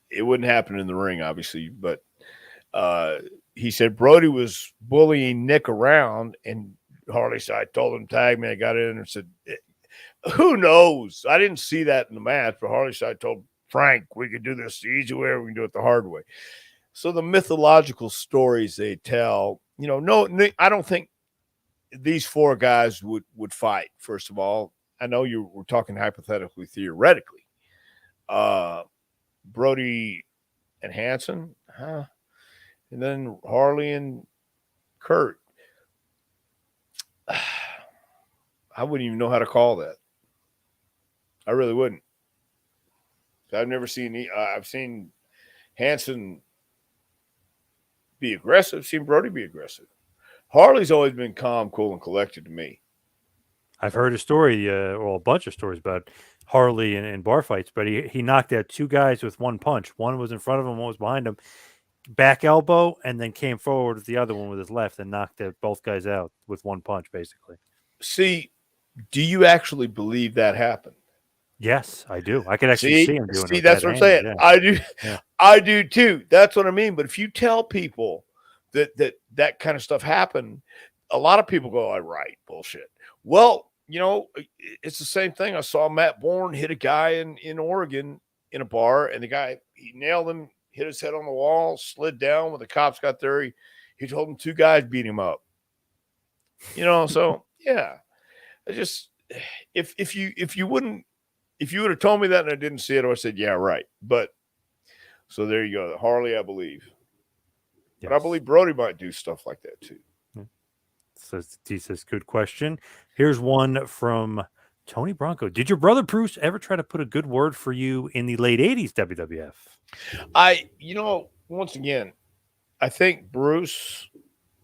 it wouldn't happen in the ring, obviously, but he said Brody was bullying Nick around, and Harley said, "I told him tag me." I got in and said, "Who knows? I didn't see that in the match." But Harley said, "I told Frank we could do this the easy way, or we can do it the hard way." So the mythological stories they tell, no, I don't think these four guys would fight. First of all, I know we're talking hypothetically, theoretically. Brody and Hansen, and then Harley and Kurt. I wouldn't even know how to call that. I really wouldn't. I've never seen. I've seen Hansen be aggressive. Seen Brody be aggressive. Harley's always been calm, cool, and collected to me. I've heard a story, a bunch of stories about Harley in bar fights, but he knocked out two guys with one punch. One was in front of him, one was behind him. Back elbow, and then came forward with the other one with his left and knocked both guys out with one punch, basically. See, do you actually believe that happened? Yes, I do. I could actually see him doing it. See, that's what I'm saying. Yeah. I do. Yeah. I do too. That's what I mean. But if you tell people that kind of stuff happened, a lot of people go, "Oh, right, bullshit." Well, it's the same thing. I saw Matt Bourne hit a guy in Oregon in a bar, and the guy, he nailed him, hit his head on the wall, slid down. When the cops got there, he told them two guys beat him up. So yeah, I just if you would have told me that and I didn't see it, I would have said, yeah, right. But so there you go. Harley, I believe. Yes. But I believe Brody might do stuff like that too. He says, good question. Here's one from Tony Bronco. Did your brother Bruce ever try to put a good word for you in the late 80s WWF? Once again, I think Bruce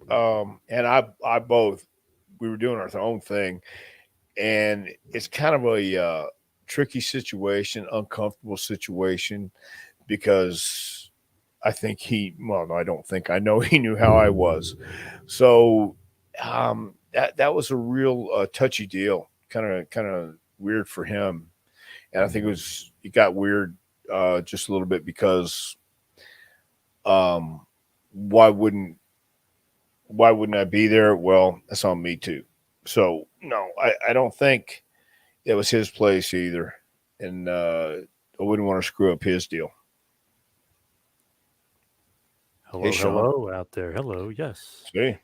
and I both, we were doing our own thing, and it's kind of a tricky situation, uncomfortable situation, because I think well, no, I don't think, I know he knew how I was. So that was a real touchy deal, kind of weird for him. And I think it got weird just a little bit because um, why wouldn't I be there? Well, that's on me too. So no, I don't think it was his place either, and I wouldn't want to screw up his deal. Hey, Hello, Sean. hello out there. Hello, yes. See,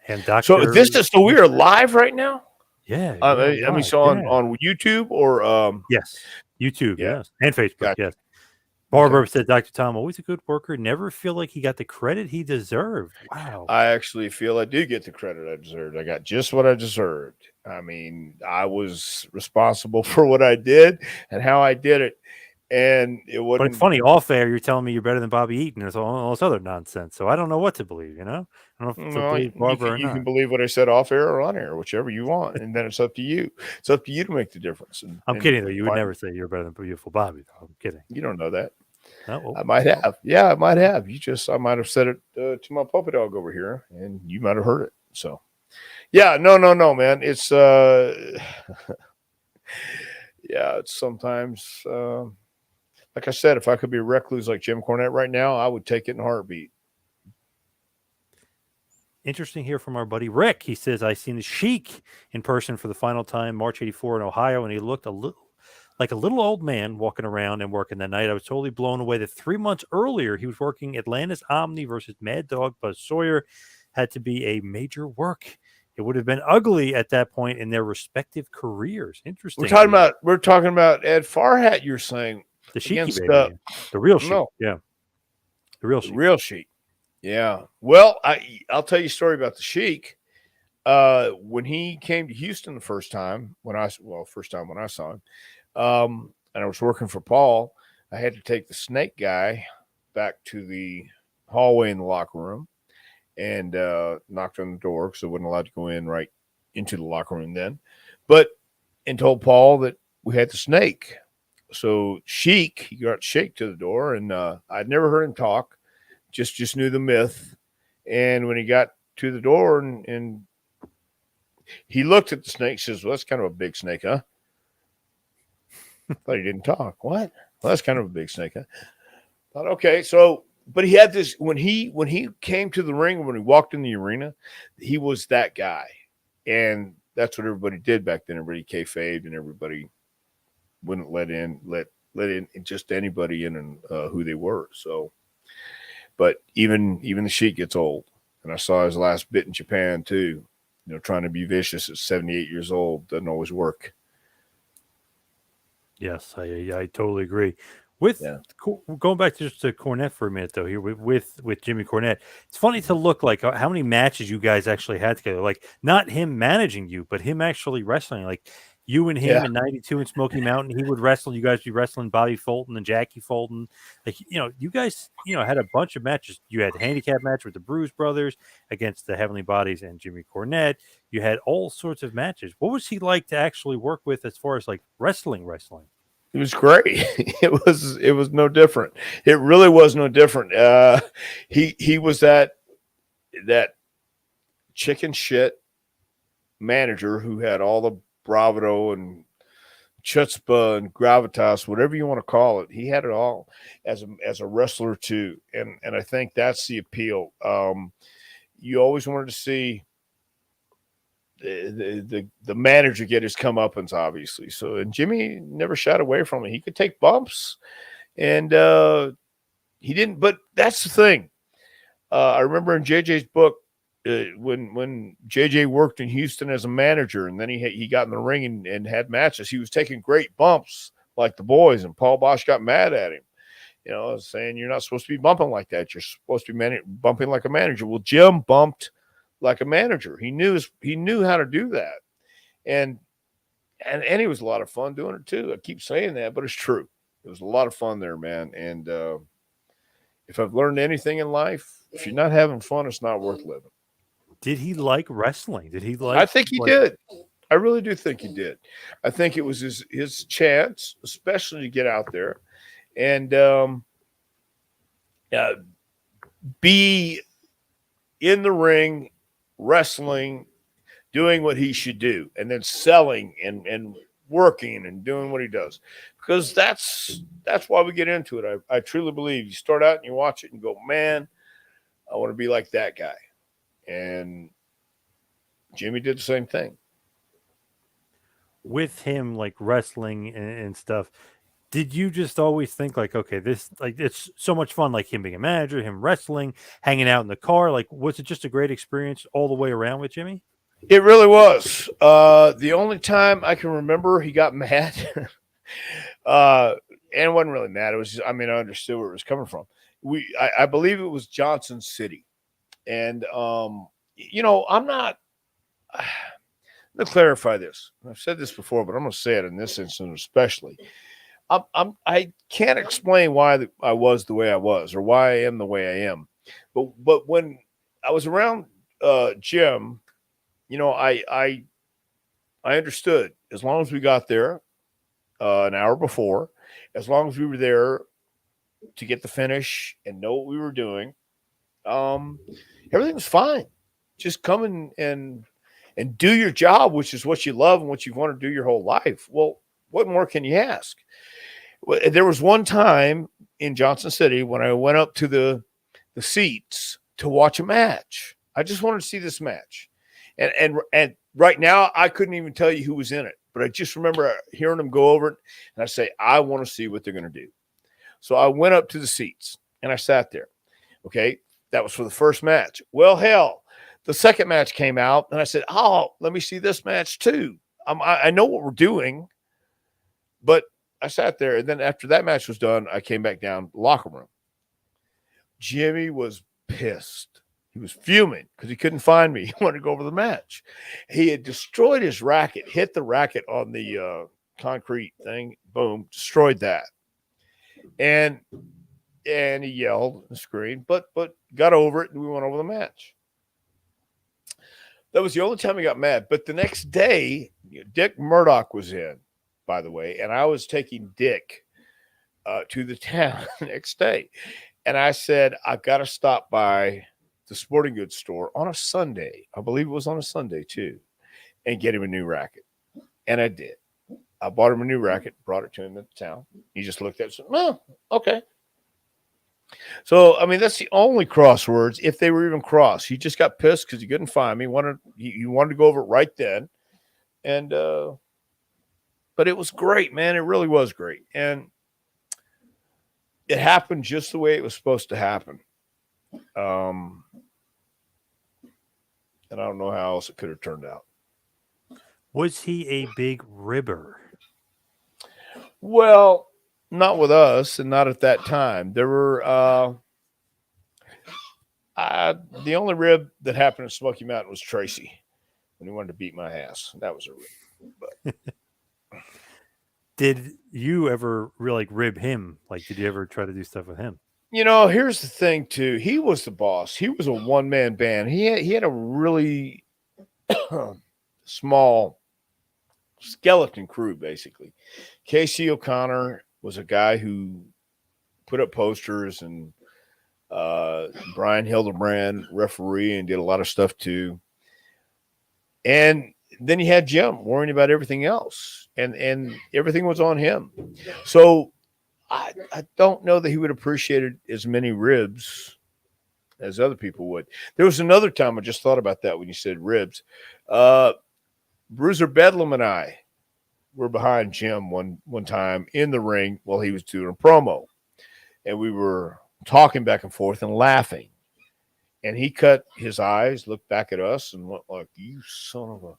And so Doctor, so we are live right now. yeah, we're I mean, live. so on Yeah, on YouTube or yes, YouTube, yeah, yes, and Facebook, gotcha. yes. Okay. Barbara said, Dr. Tom, always a good worker. Never feel like he got the credit he deserved. Wow. I actually feel I do get the credit I deserved. I got just what I deserved. I mean, I was responsible for what I did and how I did it, and it But it's wasn't. funny, off air, you're telling me you're better than Bobby Eaton and all this other nonsense. So I don't know what to believe, you know? I don't know if to No, believe Barbara or you can not. believe what I said off air or on air, whichever you want, and then it's up to you. It's up to you to make the difference. I'm And kidding, though. You would find, never say you're better than beautiful Bobby, though. I'm kidding. you don't know that. Oh, well, I might have. Yeah, I might have. I might have said it to my puppy dog over here, and you might have heard it. So, yeah, no, man. It's yeah, it's sometimes like I said, if I could be a recluse like Jim Cornette right now, I would take it in a heartbeat. interesting here from our buddy Rick. He says, I seen the Sheik in person for the final time, March 84 in Ohio, and he looked a little like a little old man walking around and working that night. I was totally blown away that 3 months earlier he was working Atlanta's Omni versus Mad Dog Buzz Sawyer. Had to be a major work. It would have been ugly at that point in their respective careers. Interesting. We're talking about Ed Farhat. You're saying The Sheiky against baby. The real Sheik. no, Yeah. The real the Sheik. real Sheik. Yeah. Well, I'll tell you a story about the Sheik. When he came to Houston the first time, first time when I saw him, and I was working for Paul, I had to take the snake guy back to the hallway in the locker room and knocked on the door because I wasn't allowed to go in right into the locker room then. And told Paul that we had the snake. So Sheik, he got Shake to the door, and I'd never heard him talk, just knew the myth. And when he got to the door and he looked at the snake, says, "Well, that's kind of a big snake, huh?" I thought he didn't talk. What? Well, that's kind of a big snake, huh? Thought, okay, so but he had this when he came to the ring, when he walked in the arena, he was that guy, and that's what everybody did back then. Everybody kayfabed, and everybody wouldn't let in just anybody in and who they were. So, but even the Sheik gets old, and I saw his last bit in Japan too. You know, trying to be vicious at 78 years old doesn't always work. Yes, I totally agree. With Yeah. going back to just to Cornette for a minute though, here with Jimmy Cornette, it's funny to look like how many matches you guys actually had together. Like not him managing you, but him actually wrestling. Like you and him Yeah. in '92 in Smoky Mountain, he would wrestle. You guys would be wrestling Bobby Fulton and Jackie Fulton. Like you guys had a bunch of matches. You had handicap match with the Bruise Brothers against the Heavenly Bodies and Jimmy Cornette. You had all sorts of matches. What was he like to actually work with as far as like wrestling? It was great. It was no different. It really was no different. He was that chicken shit manager who had all the bravado and chutzpah and gravitas, whatever you want to call it. He had it all as a wrestler too, and I think that's the appeal. You always wanted to see the manager get his comeuppance, obviously. So, and Jimmy never shied away from it. He could take bumps, and he didn't. But that's the thing. I remember in JJ's book when JJ worked in Houston as a manager, and then he got in the ring and had matches. He was taking great bumps like the boys, and Paul Bosch got mad at him. You know, saying you're not supposed to be bumping like that. You're supposed to be bumping like a manager. Well, Jim bumped like a manager. He knew how to do that, and he was a lot of fun doing it too. I keep saying that, but it's true. It was a lot of fun there, man. And if I've learned anything in life, if you're not having fun, it's not worth living. Did he like wrestling? Did he I like think he did. I really do think he did. I think it was his chance, especially to get out there and uh, be in the ring, wrestling, doing what he should do, and then selling and working and doing what he does. Because that's why we get into it. I truly believe you start out and you watch it and go, man, I want to be like that guy. And Jimmy did the same thing. with him like wrestling and stuff? Did you just always think like, okay, this like it's so much fun, like him being a manager, him wrestling, hanging out in the car? Like, was it just a great experience all the way around with Jimmy? It really was. The only time I can remember he got mad, and it wasn't really mad. It was just, I mean, I understood where it was coming from. I believe it was Johnson City. And, I'm not, let me clarify this. I've said this before, but I'm going to say it in this instance, especially. I can't explain why I was the way I was or why I am the way I am. But when I was around Jim, I understood as long as we got there an hour before, as long as we were there to get the finish and know what we were doing, everything was fine. Just come and do your job, which is what you love and what you want to do your whole life. Well, what more can you ask? There was one time in Johnson City when I went up to the seats to watch a match. I just wanted to see this match. And right now I couldn't even tell you who was in it, but I just remember hearing them go over it and I say, I want to see what they're going to do. So I went up to the seats and I sat there. Okay. That was for the first match. Well, hell, the second match came out and I said, oh, let me see this match too. I know what we're doing, but I sat there. And then after that match was done, I came back down to the locker room. Jimmy was pissed. He was fuming because he couldn't find me. He wanted to go over the match. He had destroyed his racket, hit the racket on the concrete thing. Boom, destroyed that. And he yelled and screamed, but got over it, and we went over the match. That was the only time he got mad. But the next day, Dick Murdoch was in, by the way, and I was taking Dick to the town the next day. And I said, I've got to stop by the sporting goods store on a Sunday. I believe it was on a Sunday, too, and get him a new racket. And I did. I bought him a new racket, brought it to him at the town. He just looked at it and said, oh, okay. So, I mean, that's the only crosswords, if they were even cross. He just got pissed because he couldn't find me. He wanted to go over it right then. And, but it was great, man. It really was great. And it happened just the way it was supposed to happen. And I don't know how else it could have turned out. Was he a big ribber? Well, not with us and not at that time. There were the only rib that happened at Smoky Mountain was Tracy when he wanted to beat my ass. That was a rib. But Did you ever really like rib him? Like, did you ever try to do stuff with him? Here's the thing too. He was the boss. He was a one-man band. He had a really small skeleton crew, basically. Casey O'Connor was a guy who put up posters, and Brian Hildebrand referee and did a lot of stuff too. And then you had Jim worrying about everything else, and everything was on him. So I don't know that he would appreciate it as many ribs as other people would. There was another time I just thought about that when you said ribs. Bruiser Bedlam and I were behind Jim one time in the ring while he was doing a promo, and we were talking back and forth and laughing. And he cut his eyes, looked back at us, and went like, "You son of a!"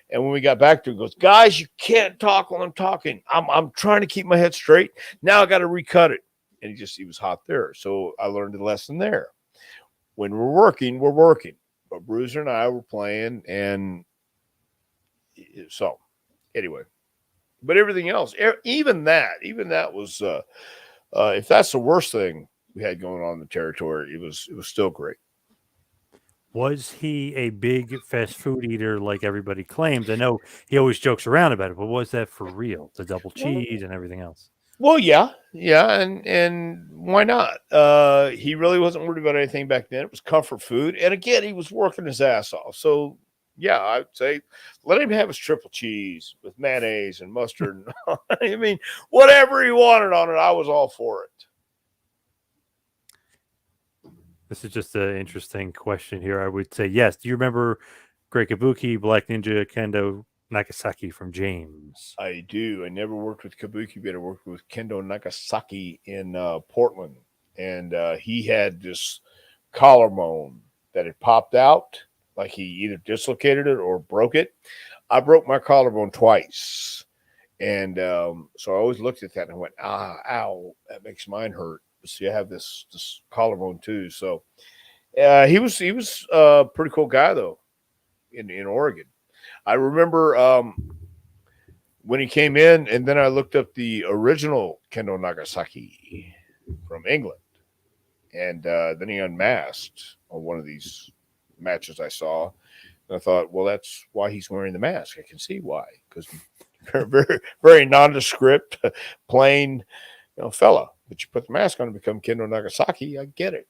And when we got back to him, he goes, "Guys, you can't talk while I'm talking. I'm trying to keep my head straight. Now I got to recut it." And he was hot there. So I learned a lesson there. When we're working, we're working. But Bruiser and I were playing, and so anyway. But everything else, even that was, if that's the worst thing we had going on in the territory, it was still great. Was he a big fast food eater like everybody claims? I know he always jokes around about it, but was that for real? The double cheese and everything else. Well, yeah, yeah, and why not? He really wasn't worried about anything back then. It was comfort food, and again, he was working his ass off. So, yeah, I'd say let him have his triple cheese with mayonnaise and mustard. I mean, whatever he wanted on it, I was all for it. This is just an interesting question here. I would say yes. Do you remember Great Kabuki, Black Ninja, Kendo, Nagasaki from James? I do. I never worked with Kabuki, but I worked with Kendo Nagasaki in Portland, and he had this collarbone that had popped out, like he either dislocated it or broke it. I broke my collarbone twice, and so I always looked at that and I went, ow, that makes mine hurt. See, I have this collarbone too. So he was a pretty cool guy though in Oregon. I remember when he came in, and then I looked up the original Kendo Nagasaki from England, and then he unmasked on one of these matches I saw. And I thought, well, that's why he's wearing the mask. I can see why, because very, very nondescript, plain, fella. But you put the mask on and become Kendo Nagasaki. I get it.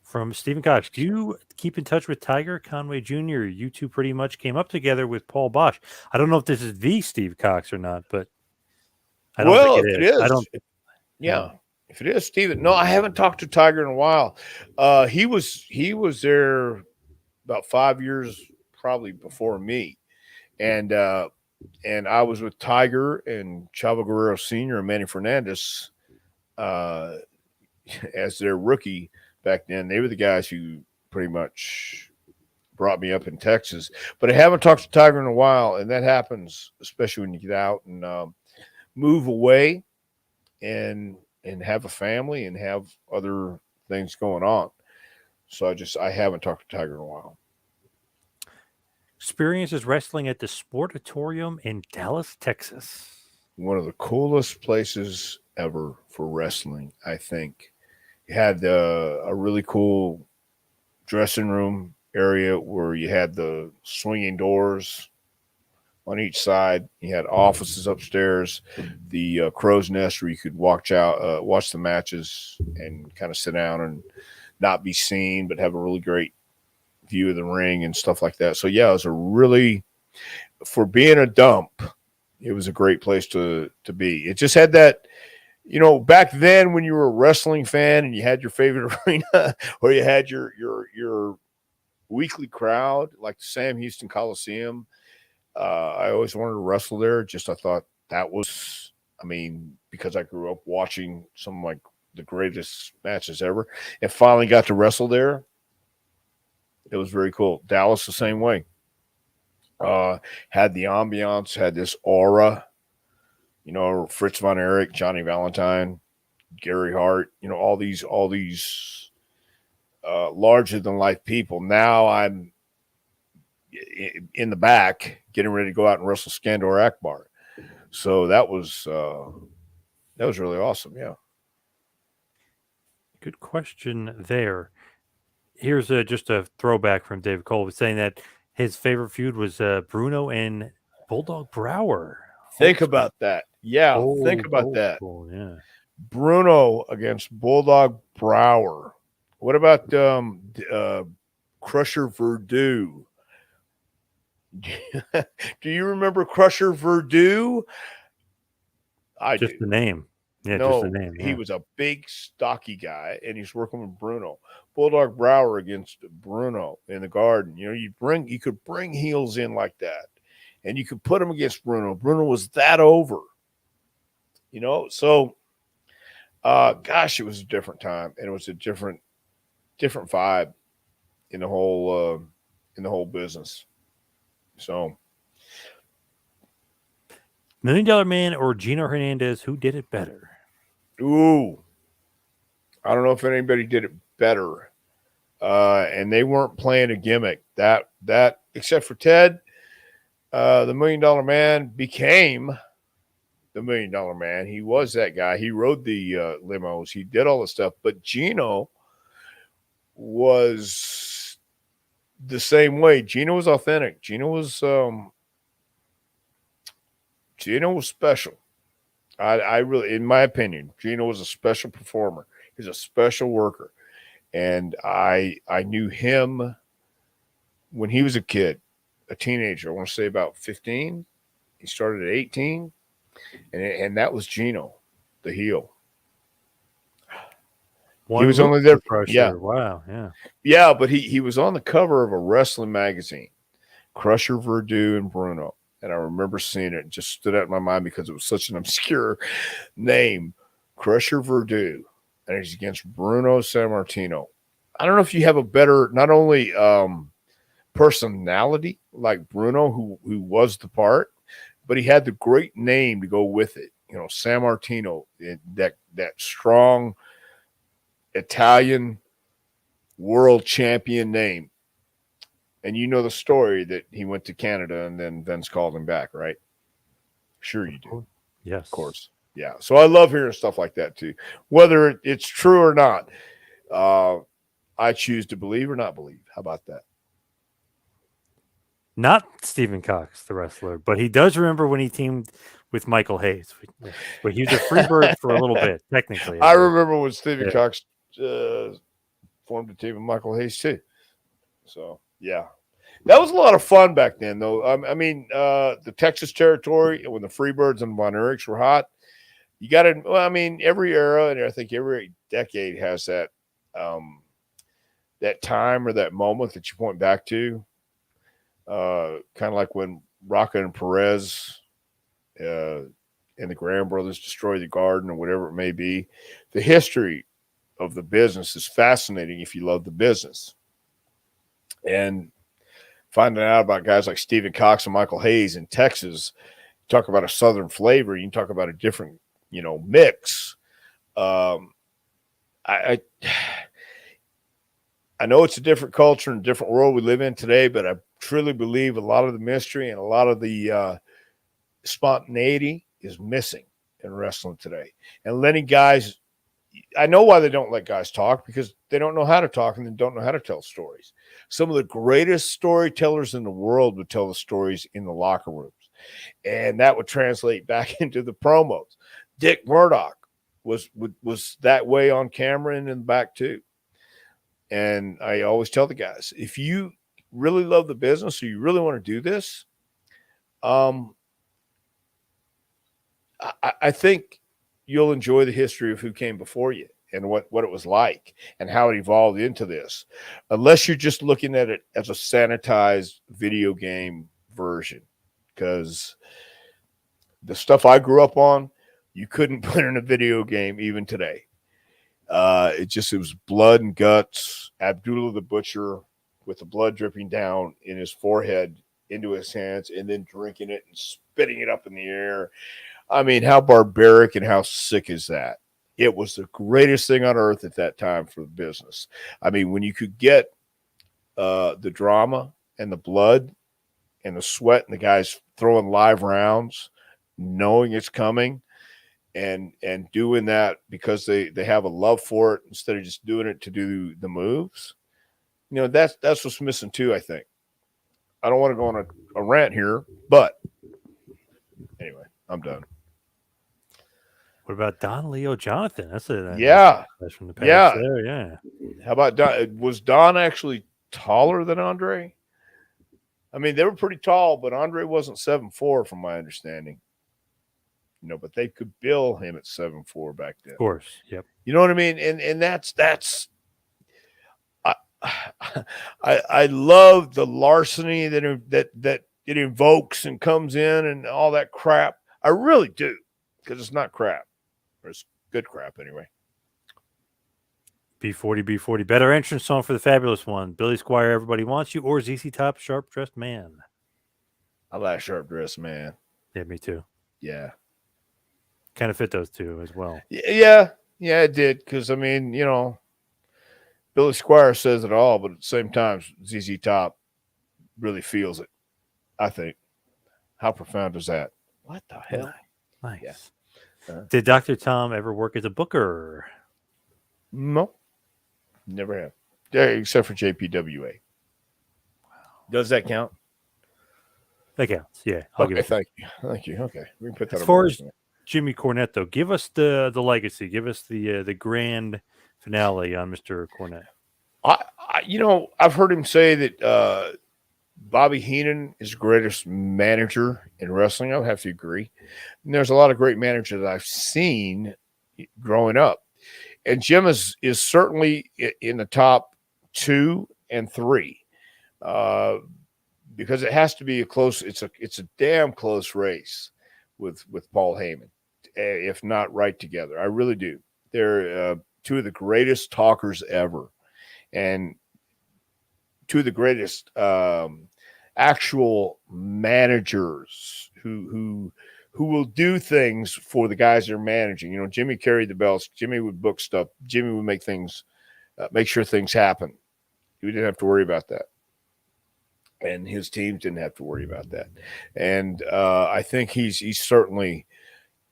From Stephen Cox, do you keep in touch with Tiger Conway Jr.? You two pretty much came up together with Paul Bosch. I don't know if this is the Steve Cox or not, but I don't think Well, it if it is. I is, don't. yeah. If it is, Steven. No, I haven't talked to Tiger in a while. He was there about 5 years probably before me, and I was with Tiger and Chavo Guerrero Sr. and Manny Fernandez uh, as their rookie back then. They were the guys who pretty much brought me up in Texas. But I haven't talked to Tiger in a while, and that happens especially when you get out and move away and have a family and have other things going on. So I haven't talked to Tiger in a while. Experiences wrestling at the Sportatorium in Dallas, Texas. One of the coolest places ever for wrestling, I think. You had a really cool dressing room area where you had the swinging doors on each side. You had offices upstairs, the crow's nest where you could watch the matches and kind of sit down and not be seen, but have a really great view of the ring and stuff like that. So yeah, it was a really, for being a dump, it was a great place to be. It just had that, back then when you were a wrestling fan and you had your favorite arena or you had your weekly crowd like the Sam Houston Coliseum. I always wanted to wrestle there. Just I thought that was, because I grew up watching some of like the greatest matches ever, and finally got to wrestle there. It was very cool. Dallas the same way. Had the ambiance, had this aura. Fritz von Erich, Johnny Valentine, Gary Hart. All these larger than life people. Now I'm in the back getting ready to go out and wrestle Skandor Akbar. So that was really awesome. Yeah. Good question there. Here's just a throwback from David Cole saying that his favorite feud was Bruno and Bulldog Brower. Think about that. Yeah, think about that. School, yeah. Bruno against Bulldog Brower. What about Crusher Verdue? Do you remember Crusher Verdue? I just do. The name. Yeah, no, just the name. He Yeah. was a big, stocky guy, and he's working with Bruno. Bulldog Brower against Bruno in the Garden. You could bring heels in like that, and you could put him against Bruno. Bruno was that over. So gosh, it was a different time, and it was a different vibe in the whole business. So, $1 Million Man or Gino Hernandez, who did it better? ooh, I don't know if anybody did it better, and they weren't playing a gimmick. That except for Ted, the $1 Million Man became the $1 Million Man. He was that guy. He rode the limos. He did all the stuff. But Gino was the same way. Gino was authentic. Gino was special. I really, in my opinion, Gino was a special performer. He's a special worker, and I knew him when he was a kid, a teenager. I want to say about 15. He started at 18, and that was Gino, the heel. He was only there. Yeah, Wow. Yeah. yeah, but he was on the cover of a wrestling magazine, Crusher, Verdun, and Bruno. And I remember seeing it. It just stood out in my mind because it was such an obscure name, Crusher Verdun, and he's against Bruno Sammartino. I don't know if you have a better, not only personality like Bruno, who was the part, but he had the great name to go with it. You know, Sammartino, that strong Italian world champion name. And you know the story that he went to Canada and then Vince called him back, right? Sure you do. Yes. Of course. Yeah. So I love hearing stuff like that too. Whether it's true or not, I choose to believe or not believe. How about that? Not Stephen Cox, the wrestler, but he does remember when he teamed with Michael Hayes. But he was a free bird for a little bit, technically. I remember when Stephen Cox formed a team with Michael Hayes too. So, yeah. That was a lot of fun back then, though. I mean, the Texas territory, when the Freebirds and Von Erichs were hot, you got to, well, I mean, every era, and I think every decade has that that time or that moment that you point back to. Kind of like when Rocca and Perez and the Graham brothers destroyed the Garden or whatever it may be. The history of the business is fascinating if you love the business. And finding out about guys like Stephen Cox and Michael Hayes in Texas, talk about a Southern flavor. You can talk about a different, mix. I know it's a different culture and different world we live in today, but I truly believe a lot of the mystery and a lot of the spontaneity is missing in wrestling today. And letting guys, I know why they don't let guys talk, because they don't know how to talk and they don't know how to tell stories. Some of the greatest storytellers in the world would tell the stories in the locker rooms, and that would translate back into the promos. Dick Murdoch was that way on camera and in the back too. And I always tell the guys, if you really love the business or you really want to do this, I think you'll enjoy the history of who came before you and what it was like and how it evolved into this, unless you're just looking at it as a sanitized video game version. Because the stuff I grew up on, you couldn't put in a video game even today. It was blood and guts. Abdullah the Butcher with the blood dripping down in his forehead into his hands and then drinking it and spitting it up in the air. I mean, how barbaric and how sick is that? It was the greatest thing on earth at that time for the business. I mean, when you could get the drama and the blood and the sweat and the guys throwing live rounds, knowing it's coming, and doing that because they have a love for it instead of just doing it to do the moves. That's what's missing too, I think. I don't want to go on a rant here, but anyway, I'm done. What about Don Leo Jonathan? That's a from the past. Yeah. There, yeah. How about Don? Was Don actually taller than Andre? I mean, they were pretty tall, but Andre wasn't 7'4", from my understanding. But they could bill him at 7'4" back then. Of course, yep. You know what I mean? And that's I love the larceny that it invokes and comes in and all that crap. I really do, because it's not crap. Or it's good crap anyway. B40. Better entrance song for the fabulous one. Billy Squire, Everybody Wants You, or ZZ Top, Sharp Dressed Man. I like Sharp Dressed Man. Yeah, me too. Yeah. Kind of fit those two as well. Yeah, it did. Because, I mean, Billy Squire says it all, but at the same time, ZZ Top really feels it, I think. How profound is that? What the hell? Nice. Yeah. Did Dr. Tom ever work as a booker? No. Never have. except for JPWA. Does that count? That counts. Yeah, I'll give Okay, it. thank you. Okay, we can put that As on far my as resume. Jimmy Cornette, though, give us the legacy. Give us the grand finale on Mr. Cornette. I've heard him say that Bobby Heenan is the greatest manager in wrestling. I would have to agree. And there's a lot of great managers that I've seen growing up, and Jim is certainly in the top 2 and 3, because it has to be a close. It's a damn close race with Paul Heyman, if not right together. I really do. They're 2 of the greatest talkers ever, and 2 of the greatest actual managers who will do things for the guys they're managing. You know, Jimmy carried the belts. Jimmy would book stuff. Jimmy would make things, make sure things happen. We didn't have to worry about that, and his teams didn't have to worry about that. And I think he's certainly,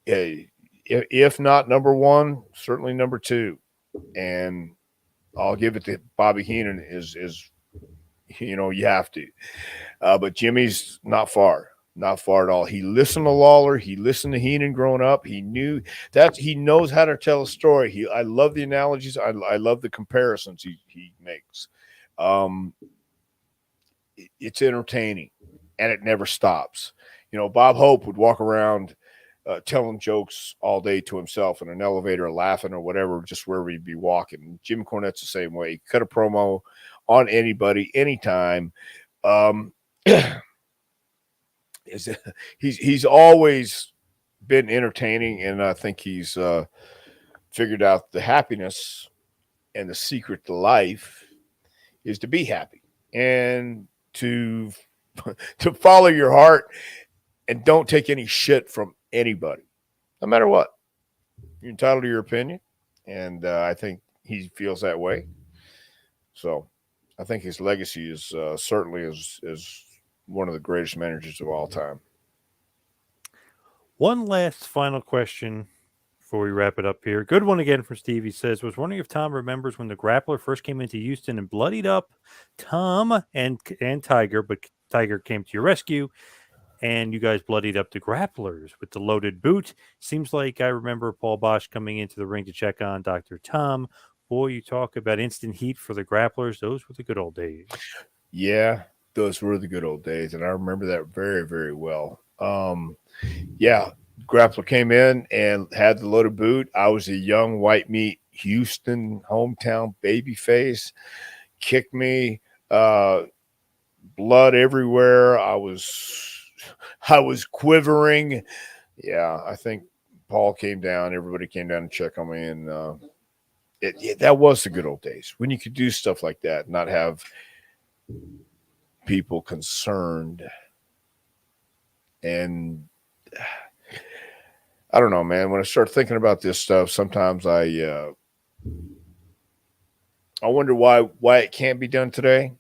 if not number 1, certainly number 2. And I'll give it to Bobby Heenan. Is you have to. But Jimmy's not far at all. He listened to Lawler. He listened to Heenan growing up. He knew that he knows how to tell a story. I love the analogies. I love the comparisons he makes. It's entertaining, and it never stops. You know, Bob Hope would walk around telling jokes all day to himself in an elevator, laughing or whatever, just wherever he'd be walking. Jim Cornette's the same way. He cut a promo on anybody, anytime. He's always been entertaining, and I think he's figured out the happiness and the secret to life is to be happy and to follow your heart and don't take any shit from anybody, no matter what. You're entitled to your opinion, and I think he feels that way. So I think his legacy is certainly is one of the greatest managers of all time. One last final question before we wrap it up here. Good one again from Steve. He says, was wondering if Tom remembers when the Grappler first came into Houston and bloodied up Tom and Tiger, but Tiger came to your rescue, and you guys bloodied up the Grapplers with the loaded boot. Seems like I remember Paul Bosch coming into the ring to check on Dr. Tom. Boy, you talk about instant heat for the Grapplers. Those were the good old days. Yeah, those were the good old days, and I remember that very, very well. Yeah, Grappler came in and had the loaded boot. I was a young white meat Houston hometown babyface. Kicked me, blood everywhere. I was quivering. Yeah, I think Paul came down. Everybody came down to check on me, and that was the good old days when you could do stuff like that, not have people concerned. And I don't know, man. When I start thinking about this stuff, sometimes I wonder why it can't be done today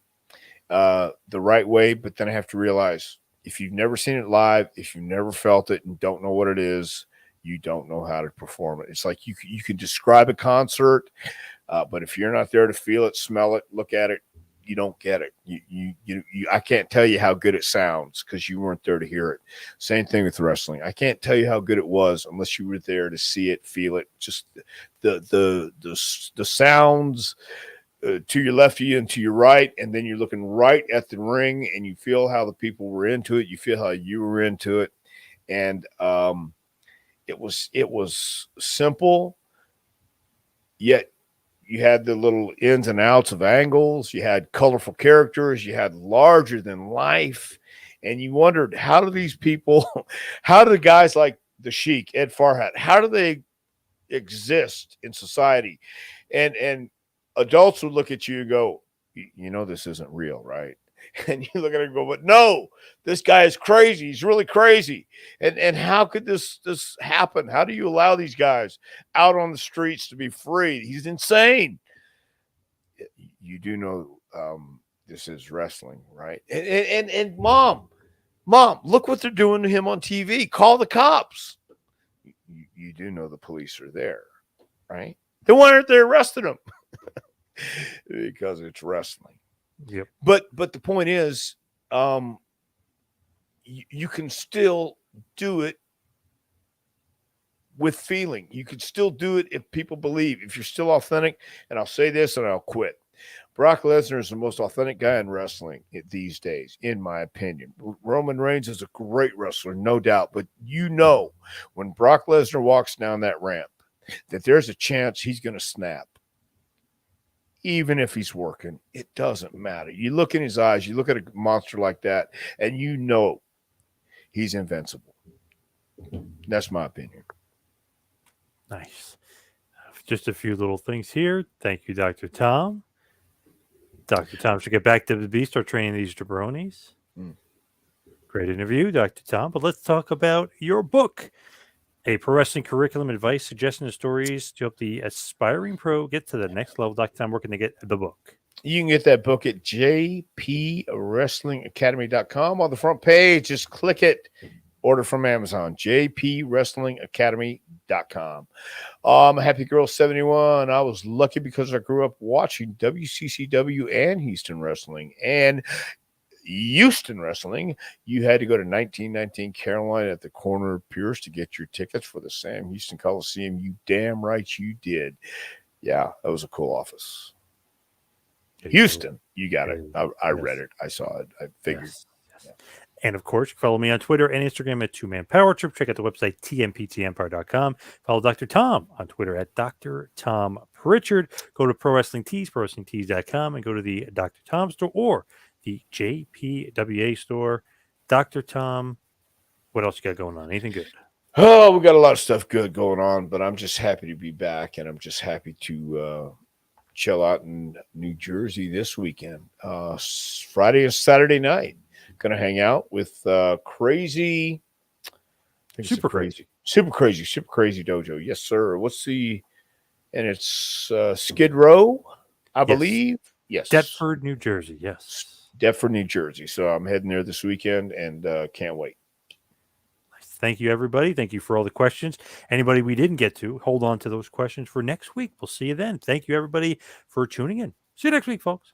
the right way. But then I have to realize, if you've never seen it live, if you've never felt it and don't know what it is, you don't know how to perform it. It's like you can describe a concert, but if you're not there to feel it, smell it, look at it, you don't get it. I can't tell you how good it sounds because you weren't there to hear it. Same thing with wrestling. I can't tell you how good it was unless you were there to see it, feel it. Just the sounds to your left and to your right, and then you're looking right at the ring, and you feel how the people were into it. You feel how you were into it, and it was simple, yet you had the little ins and outs of angles. You had colorful characters. You had larger than life. And you wondered, how do these people, how do the guys like the Sheik, Ed Farhat, how do they exist in society? And adults would look at you and go, you know, this isn't real, right? And you look at it and go, but no, this guy is crazy. He's really crazy. And how could this happen? How do you allow these guys out on the streets to be free? He's insane. You do know this is wrestling, right? And mom, look what they're doing to him on TV. Call the cops. You do know the police are there, right? Then why aren't they arresting him? because it's wrestling. Yep. But the point is, you can still do it with feeling. You can still do it if people believe, if you're still authentic. And I'll say this and I'll quit. Brock Lesnar is the most authentic guy in wrestling these days, in my opinion. Roman Reigns is a great wrestler, no doubt. But when Brock Lesnar walks down that ramp, that there's a chance he's going to snap. Even if he's working, it doesn't matter. You look in his eyes, you look at a monster like that, and he's invincible. That's my opinion. Nice. Just a few little things here. Thank you, Dr. Tom. Dr. Tom should get back to the beast, start training these jabronis. Great interview, Dr. Tom. But let's talk about your book, A Pro Wrestling Curriculum, Advice, Suggestions, and Stories to help the aspiring pro get to the next level. Dr. Tom, where can they get the book? You can get that book at jpwrestlingacademy.com. On the front page, just click it. Order from Amazon, jpwrestlingacademy.com. I'm a happy girl 71. I was lucky because I grew up watching WCCW and Houston Wrestling. And Houston Wrestling, you had to go to 1919 Carolina at the corner of Pierce to get your tickets for the Sam Houston Coliseum. You damn right you did. Yeah, that was a cool office. Houston, you got it. I read it. I saw it. I figured. Yes. Yeah. And of course, you can follow me on Twitter and Instagram at 2Man Power Trip. Check out the website, tmptempire.com. Follow Dr. Tom on Twitter at Dr. Tom Pritchard. Go to Pro Wrestling Tees, ProWrestlingTees.com, and go to the Dr. Tom store or the JPWA store. Dr. Tom, what else you got going on? Anything good? Oh, we got a lot of stuff good going on, but I'm just happy to be back, and I'm just happy to chill out in New Jersey this weekend. Friday and Saturday night. Going to hang out with Super Crazy Dojo. Yes, sir. And it's Skid Row, I believe. Yes. Deptford, New Jersey. Yes. Deptford, New Jersey. So I'm heading there this weekend and can't wait. Thank you, everybody. Thank you for all the questions. Anybody we didn't get to, hold on to those questions for next week. We'll see you then. Thank you, everybody, for tuning in. See you next week, folks.